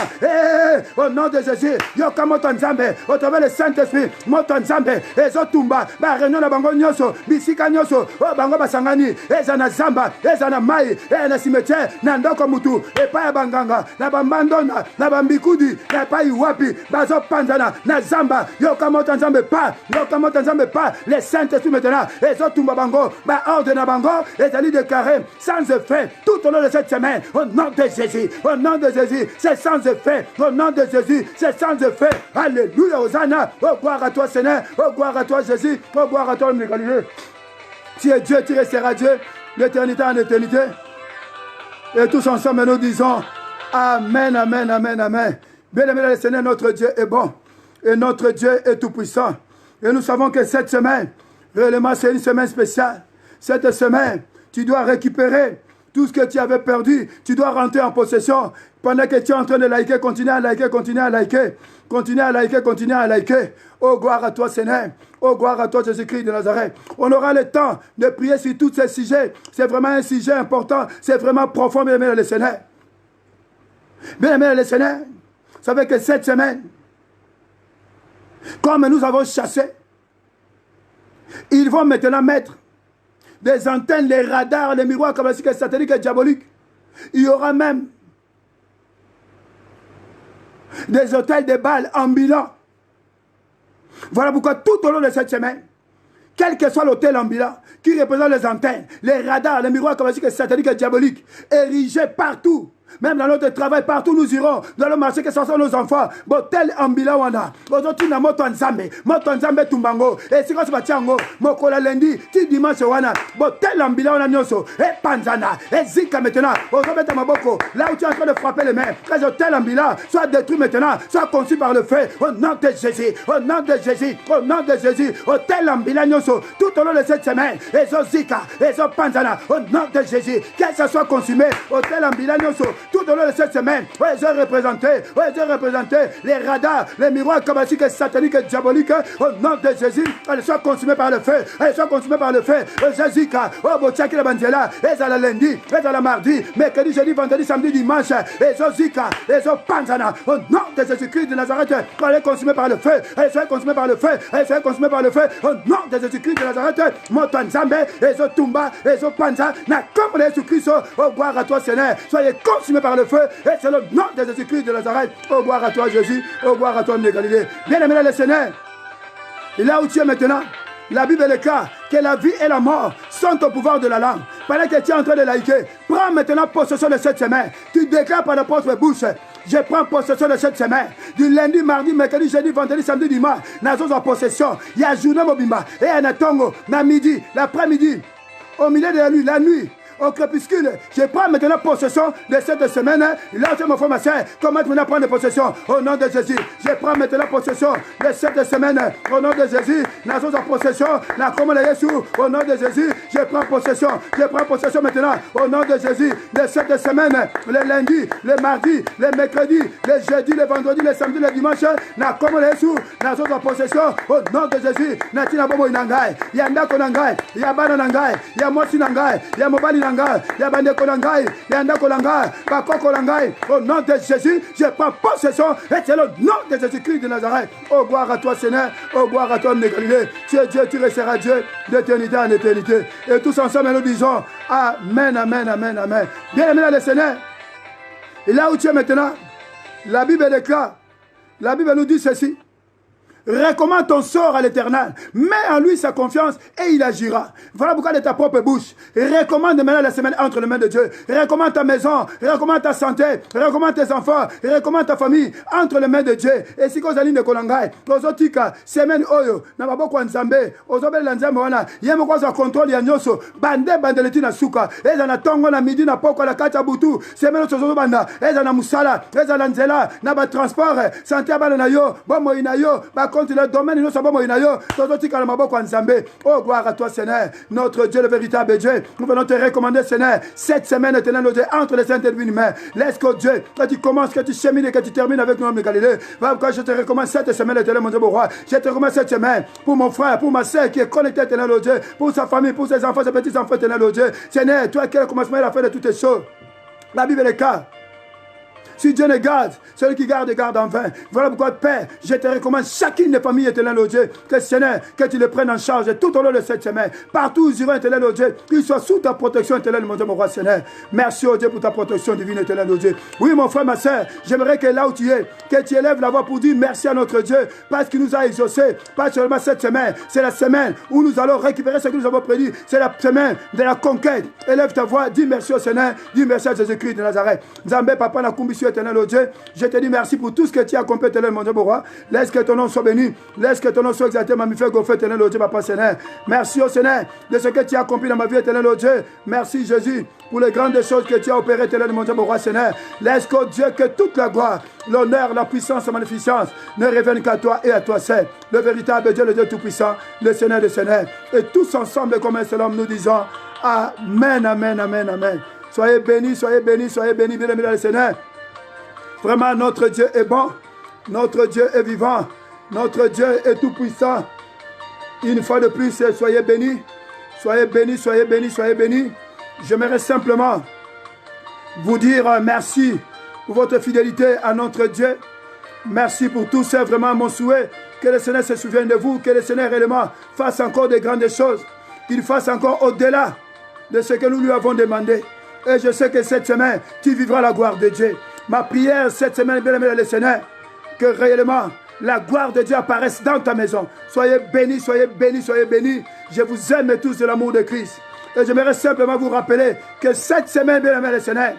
au nom de Jésus, yoka motonzambe, au travers le Saint-Esprit, motonzambe, et zotumba, ba réunion na bango nyoso, bisika nyoso, o bango basangani, et zana zamba, et zana mai, et na cimetière, na ndoko mutu, et pas banganga, na bambandona, na bambikudi, na pas iwapi, bazo panzana, na zamba, yoka motonzambe pas, les Saint-Esprit maintenant, et zotumba bango, ba ordre na bango, et zali déclaré, sans effet, tout au long de cette semaine, au nom de Jésus, au nom de Jésus, c'est sans effet, au nom de Jésus, c'est sans effet, alléluia, Hosanna, oh gloire à toi Seigneur, oh gloire à toi Jésus, oh gloire à toi l'homme de Galilée. Tu es Dieu, tu resteras Dieu, d'éternité en éternité. Et tous ensemble nous disons Amen, Amen, Amen, Amen. Bien-aimé le Seigneur, notre Dieu est bon et notre Dieu est tout puissant. Et nous savons que cette semaine, réellement c'est une semaine spéciale. Cette semaine, tu dois récupérer tout ce que tu avais perdu. Tu dois rentrer en possession. Pendant que tu es en train de liker, continue à liker, continue à liker. Continue à liker, continue à liker. Oh, gloire à toi, Seigneur. Oh, gloire à toi, Jésus-Christ de Nazareth. On aura le temps de prier sur tous ces sujets. C'est vraiment un sujet important. C'est vraiment profond, bien-aimé le Seigneur. Bien-aimé le Seigneur. Vous savez que cette semaine, comme nous avons chassé, ils vont maintenant mettre des antennes, les radars, les miroirs comme ça, satellites et diaboliques. Il y aura même des hôtels de balles ambulants. Voilà pourquoi tout au long de cette semaine, quel que soit l'hôtel ambulant qui représente les antennes, les radars, les miroirs comme ça, satellites et diaboliques, érigés partout. Même dans notre travail, partout nous irons. Dans le marché, que ce soit nos enfants. Botel ambila wana. Aujourd'hui, na moto nzambe tumbango. Et si on se bat tiango, mokola lundi, ti dimanche wana. Botel ambila wana nyoso. Et panzana. Et zika maintenant. Aujourd'hui, mettre ma boko. Là où tu es en train de frapper les mains. Que l'hôtel ambila soit détruit maintenant. Soit conçu par le feu. Au nom de Jésus. Au nom de Jésus. Au nom de Jésus. Hôtel ambila nyoso. Tout au long de cette semaine. Et zo zika. Et zo panzana. Au nom de Jésus. Que ça soit consumé. Hôtel ambila nyoso. Tout au long de cette semaine, j'ai représenté les radars, les miroirs cabasiques, sataniques et diaboliques, au nom de Jésus, elles soient consumées par le feu, Jésus, oh, Botiaki la Banzela, et à la lundi, et à la mardi, mercredi, jeudi, vendredi, samedi, dimanche, et Zozika, et Zopanzana, au nom de Jésus-Christ de Nazareth, elles soient consumées par le feu, elles soient consumées par le feu, au nom de Jésus-Christ de Nazareth, Motanzambe, et Zotumba, et Zopanza, na comme Jésus-Christ, oh, gloire à toi, Seigneur, soyez consumés par le feu, et c'est le nom de Jésus-Christ de Nazareth. Oh, gloire à toi, Jésus. Oh, gloire à toi, de Galilée. Bien-aimé le Seigneur, Et là où tu es maintenant, la Bible déclare que la vie et la mort sont au pouvoir de la langue. Pendant que tu es en train de laïquer, prends maintenant possession de cette semaine. Tu déclares par la propre bouche. Je prends possession de cette semaine. Du lundi, mardi, mercredi, jeudi, vendredi, samedi, dimanche. Nous avons en possession. Il y a journée mobimba. Et il y a un tongo. Na midi, l'après-midi. Au milieu de la nuit. Au crépuscule, je prends maintenant possession de cette semaine. Là, c'est mon frère, ma soeur. Comment maintenant prendre possession au nom de Jésus? Je prends maintenant possession de cette semaine au nom de Jésus. Nous avons en possession. La commande de Jésus au nom de Jésus. Je prends possession. Je prends possession maintenant au nom de Jésus de cette semaine. Le lundi, le mardi, le mercredi, le jeudi, le vendredi, le samedi, le dimanche. La commande de Jésus. Nous avons en possession au nom de Jésus. Natina Bobo Inangai. Yandako Nangai. Yabana Nangai. Yamosi Nangai. Yamobali Nangai. Yabandeko Nangai. Yandako Nangai. Bakoko Nangai. Au nom de Jésus, je prends possession. Et c'est le nom de Jésus-Christ de Nazareth. Oh, gloire à toi, Seigneur. Oh, gloire à toi, homme de Galilée. Tu es Dieu, tu resteras Dieu d'éternité en éternité. Et tous ensemble, nous disons Amen, Amen, Amen, Amen. Bien-aimé dans le Seigneur. Et là où tu es maintenant, la Bible déclare, la Bible nous dit ceci. Recommande ton sort à l'Éternel. Mets en lui sa confiance et il agira. Voilà pourquoi de ta propre bouche. Recommande maintenant la semaine entre les mains de Dieu. Recommande ta maison. Recommande ta santé. Recommande tes enfants. Recommande ta famille entre les mains de Dieu. Et si vous allez ne kolangai, ozotika semaine oyo na maboko ya Nzambe, ozobela na Nzambe wana, yemo kwa za contrôle ya nyoso, bandeleti na suka, eza na tongo na midi na poko la kata butu, semaine ozo banda, eza na musala, eza na nzela, na ba transport, santé abana na yo, bomo ina yo, ba contre le domaine nous sommes moinayo tozotika na maboko ya Nzambe. Oh, gloire à toi, Seigneur, notre Dieu, le véritable Dieu. Nous venons te recommander, Seigneur, cette semaine, éternel Dieu, entre les saintes et les humains. Laisse que Dieu, que tu commences, que tu chemines et que tu termines avec nous, homme de Galilée. Voilà pourquoi je te recommande cette semaine, éternel mon Dieu, mon roi. Je te recommande cette semaine pour mon frère, pour ma soeur qui est connectée, éternel Dieu, pour sa famille, pour ses enfants, ses petits-enfants, éternel Dieu. Seigneur, toi qui es le commencement et la fin de toutes les choses. La Bible est claire. Si Dieu ne garde, celui qui garde, garde en vain. Voilà pourquoi, Père, je te recommande chacune des familles, éternel au Dieu, que Seigneur, que tu les prennes en charge tout au long de cette semaine. Partout où ils iront, éternel au Dieu, qu'ils soient sous ta protection, éternel mon Dieu, mon roi, Seigneur. Merci au Dieu pour ta protection divine, éternel au Dieu. Oui, mon frère, ma soeur, j'aimerais que là où tu es, que tu élèves la voix pour dire merci à notre Dieu, parce qu'il nous a exaucés, pas seulement cette semaine, c'est la semaine où nous allons récupérer ce que nous avons prédit, c'est la semaine de la conquête. Élève ta voix, dis merci au Seigneur, dis merci à Jésus-Christ de Nazareth. Zambé, papa, na kumbisio, éternel au Dieu. Je te dis merci pour tout ce que tu as accompli, éternel mon Dieu, mon roi. Laisse que ton nom soit béni. Laisse que ton nom soit exalté, mammifère, gonflé, éternel au Dieu, papa, Seigneur. Merci au Seigneur de ce que tu as accompli dans ma vie, éternel au Dieu. Merci, Jésus, pour les grandes choses que tu as opérées, éternel mon Dieu, mon roi, Seigneur. Laisse que Dieu, que toute la gloire, l'honneur, la puissance, la magnificence ne reviennent qu'à toi et à toi seul. Le véritable Dieu, le Dieu tout-puissant, le Seigneur des Seigneurs. Et tous ensemble, comme un seul homme, nous disons Amen, Amen, Amen, Amen. Soyez bénis, soyez bénis, soyez bénis, bien aimés dans le Seigneur. Vraiment, notre Dieu est bon, notre Dieu est vivant, notre Dieu est tout-puissant. Une fois de plus, soyez bénis, soyez bénis, soyez bénis, soyez bénis. J'aimerais simplement vous dire merci pour votre fidélité à notre Dieu. Merci pour tout, c'est vraiment mon souhait. Que le Seigneur se souvienne de vous, que le Seigneur réellement fasse encore de grandes choses, qu'il fasse encore au-delà de ce que nous lui avons demandé. Et je sais que cette semaine, tu vivras la gloire de Dieu. Ma prière cette semaine, bien aimé le Seigneur, que réellement la gloire de Dieu apparaisse dans ta maison. Soyez bénis, soyez bénis, soyez bénis. Je vous aime tous de l'amour de Christ. Et j'aimerais simplement vous rappeler que cette semaine, bien aimé le Seigneur,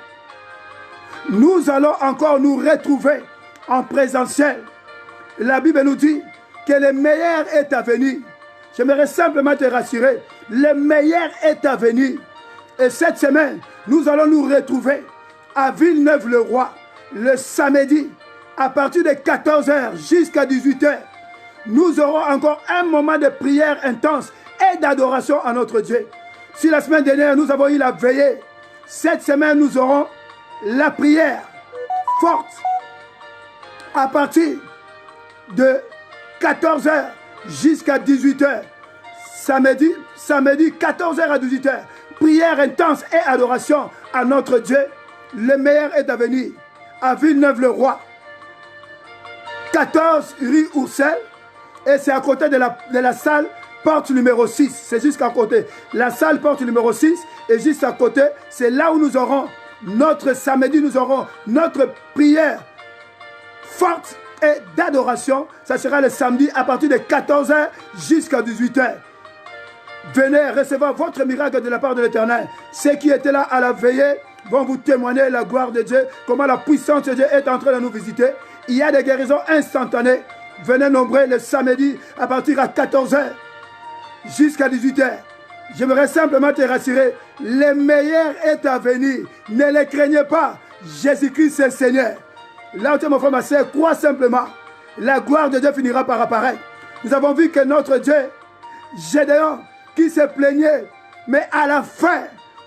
nous allons encore nous retrouver en présentiel. La Bible nous dit que le meilleur est à venir. J'aimerais simplement te rassurer, le meilleur est à venir. Et cette semaine, nous allons nous retrouver à Villeneuve-le-Roi, le samedi, à partir de 14h jusqu'à 18h. Nous aurons encore un moment de prière intense et d'adoration à notre Dieu. Si la semaine dernière, nous avons eu la veillée, cette semaine, nous aurons la prière forte à partir de 14h jusqu'à 18h. Samedi, 14h à 18h. Prière intense et adoration à notre Dieu. Le meilleur est à venir à Villeneuve-le-Roi, 14 rue Oursel, et c'est à côté de la salle porte numéro 6. C'est juste à côté. La salle porte numéro 6 et juste à côté, c'est là où nous aurons notre samedi, nous aurons notre prière forte et d'adoration. Ça sera le samedi à partir de 14h jusqu'à 18h. Venez recevoir votre miracle de la part de l'Éternel. Ceux qui étaient là à la veillée vont vous témoigner la gloire de Dieu, comment la puissance de Dieu est en train de nous visiter. Il y a des guérisons instantanées. Venez nombreux le samedi à partir de 14h jusqu'à 18h. J'aimerais simplement te rassurer, le meilleur est à venir. Ne le craignez pas. Jésus-Christ est Seigneur. Là où tu es mon frère, ma soeur, crois simplement. La gloire de Dieu finira par apparaître. Nous avons vu que notre Dieu, Gédéon, qui se plaignait, mais à la fin,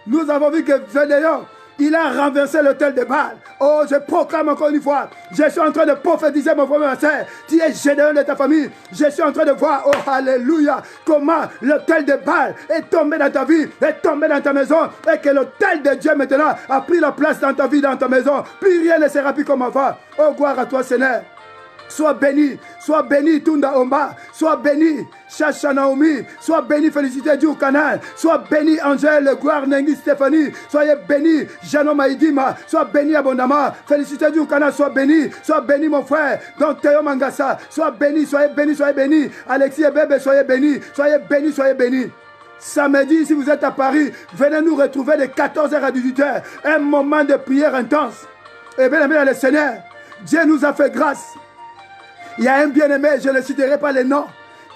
nous avons vu que Gédéon, il a renversé l'autel de Baal. Oh, je proclame encore une fois, je suis en train de prophétiser, mon frère, ma soeur. Tu es Gédéon de ta famille. Je suis en train de voir, oh, alléluia, comment l'autel de Baal est tombé dans ta vie, est tombé dans ta maison, et que l'autel de Dieu maintenant a pris la place dans ta vie, dans ta maison. Plus rien ne sera plus comme avant. Oh, gloire à toi, Seigneur. Sois béni Tunda Omba, sois béni Chacha Naomi, sois béni Félicité du Canal, sois béni Angèle, gloire Nengi Stéphanie, soyez béni Jano Maïdima, sois béni abondamment, Félicité du Canal, sois béni mon frère, donc Théo Mangassa, sois béni, soyez béni, Alexis et Bébé, soyez béni. Samedi, si vous êtes à Paris, venez nous retrouver de 14h à 18h, un moment de prière intense. Et bien aimé dans le Seigneur, Dieu nous a fait grâce. Il y a un bien-aimé, je ne citerai pas les noms,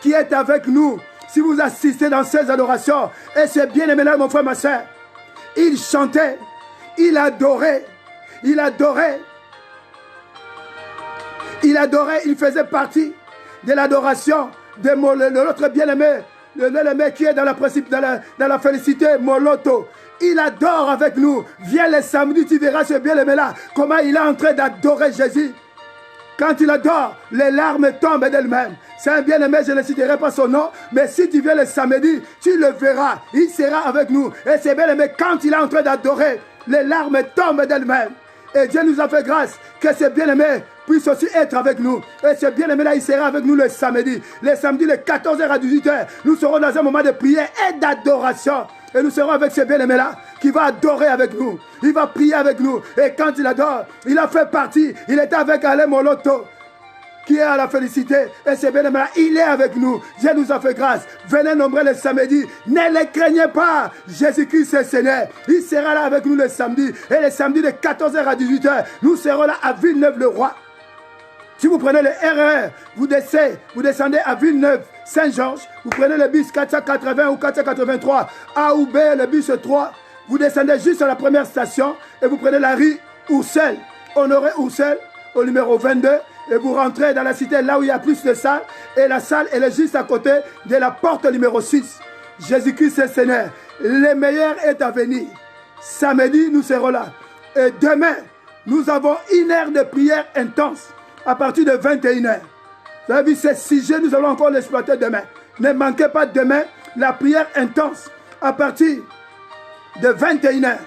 qui est avec nous. Si vous assistez dans ces adorations, et ce bien-aimé-là, mon frère, ma soeur, il chantait, il adorait, il faisait partie de l'adoration de notre bien-aimé, le qui est dans la félicité, Moloto. Il adore avec nous. Viens le samedi, tu verras ce bien-aimé-là, comment il est en train d'adorer Jésus. Quand il adore, les larmes tombent d'elles-mêmes. C'est un bien-aimé, je ne citerai pas son nom, mais si tu viens le samedi, tu le verras. Il sera avec nous. Et c'est bien-aimé, quand il est en train d'adorer, les larmes tombent d'elles-mêmes. Et Dieu nous a fait grâce que ce bien-aimé puisse aussi être avec nous. Et ce bien-aimé-là, il sera avec nous le samedi. Le samedi, de 14h à 18h, nous serons dans un moment de prière et d'adoration. Et nous serons avec ce bien-aimé-là qui va adorer avec nous. Il va prier avec nous. Et quand il adore, il a fait partie. Il était avec Alain Moloto, qui est à la félicité. Et ce bien-aimé-là, il est avec nous. Dieu nous a fait grâce. Venez nombreux le samedi. Ne les craignez pas. Jésus-Christ est Seigneur. Il sera là avec nous le samedi. Et le samedi de 14h à 18h, nous serons là à Villeneuve-le-Roi. Si vous prenez le RER, vous descendez à Villeneuve-Saint-Georges, vous prenez le bus 480 ou 483, A ou B, le bus 3, vous descendez juste à la première station et vous prenez la rue Oursel, Honoré Oursel, au numéro 22, et vous rentrez dans la cité là où il y a plus de salles, et la salle elle est juste à côté de la porte numéro 6. Jésus-Christ est Seigneur. Le meilleur est à venir. Samedi, nous serons là. Et demain, nous avons une heure de prière intense. À partir de 21h. Vous avez vu ces sujets, nous allons encore l'exploiter demain. Ne manquez pas demain la prière intense. À partir de 21h,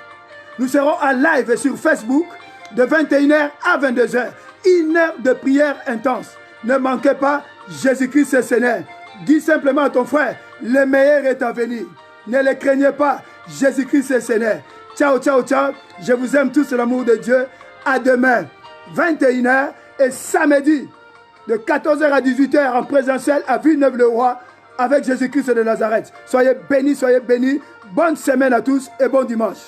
nous serons en live sur Facebook de 21h à 22h. Une heure de prière intense. Ne manquez pas, Jésus-Christ est Seigneur. Dis simplement à ton frère, le meilleur est à venir. Ne le craignez pas, Jésus-Christ est Seigneur. Ciao, ciao, ciao. Je vous aime tous, l'amour de Dieu. À demain, 21h. Et samedi, de 14h à 18h en présentiel à Villeneuve-le-Roi avec Jésus-Christ de Nazareth. Soyez bénis, soyez bénis. Bonne semaine à tous et bon dimanche.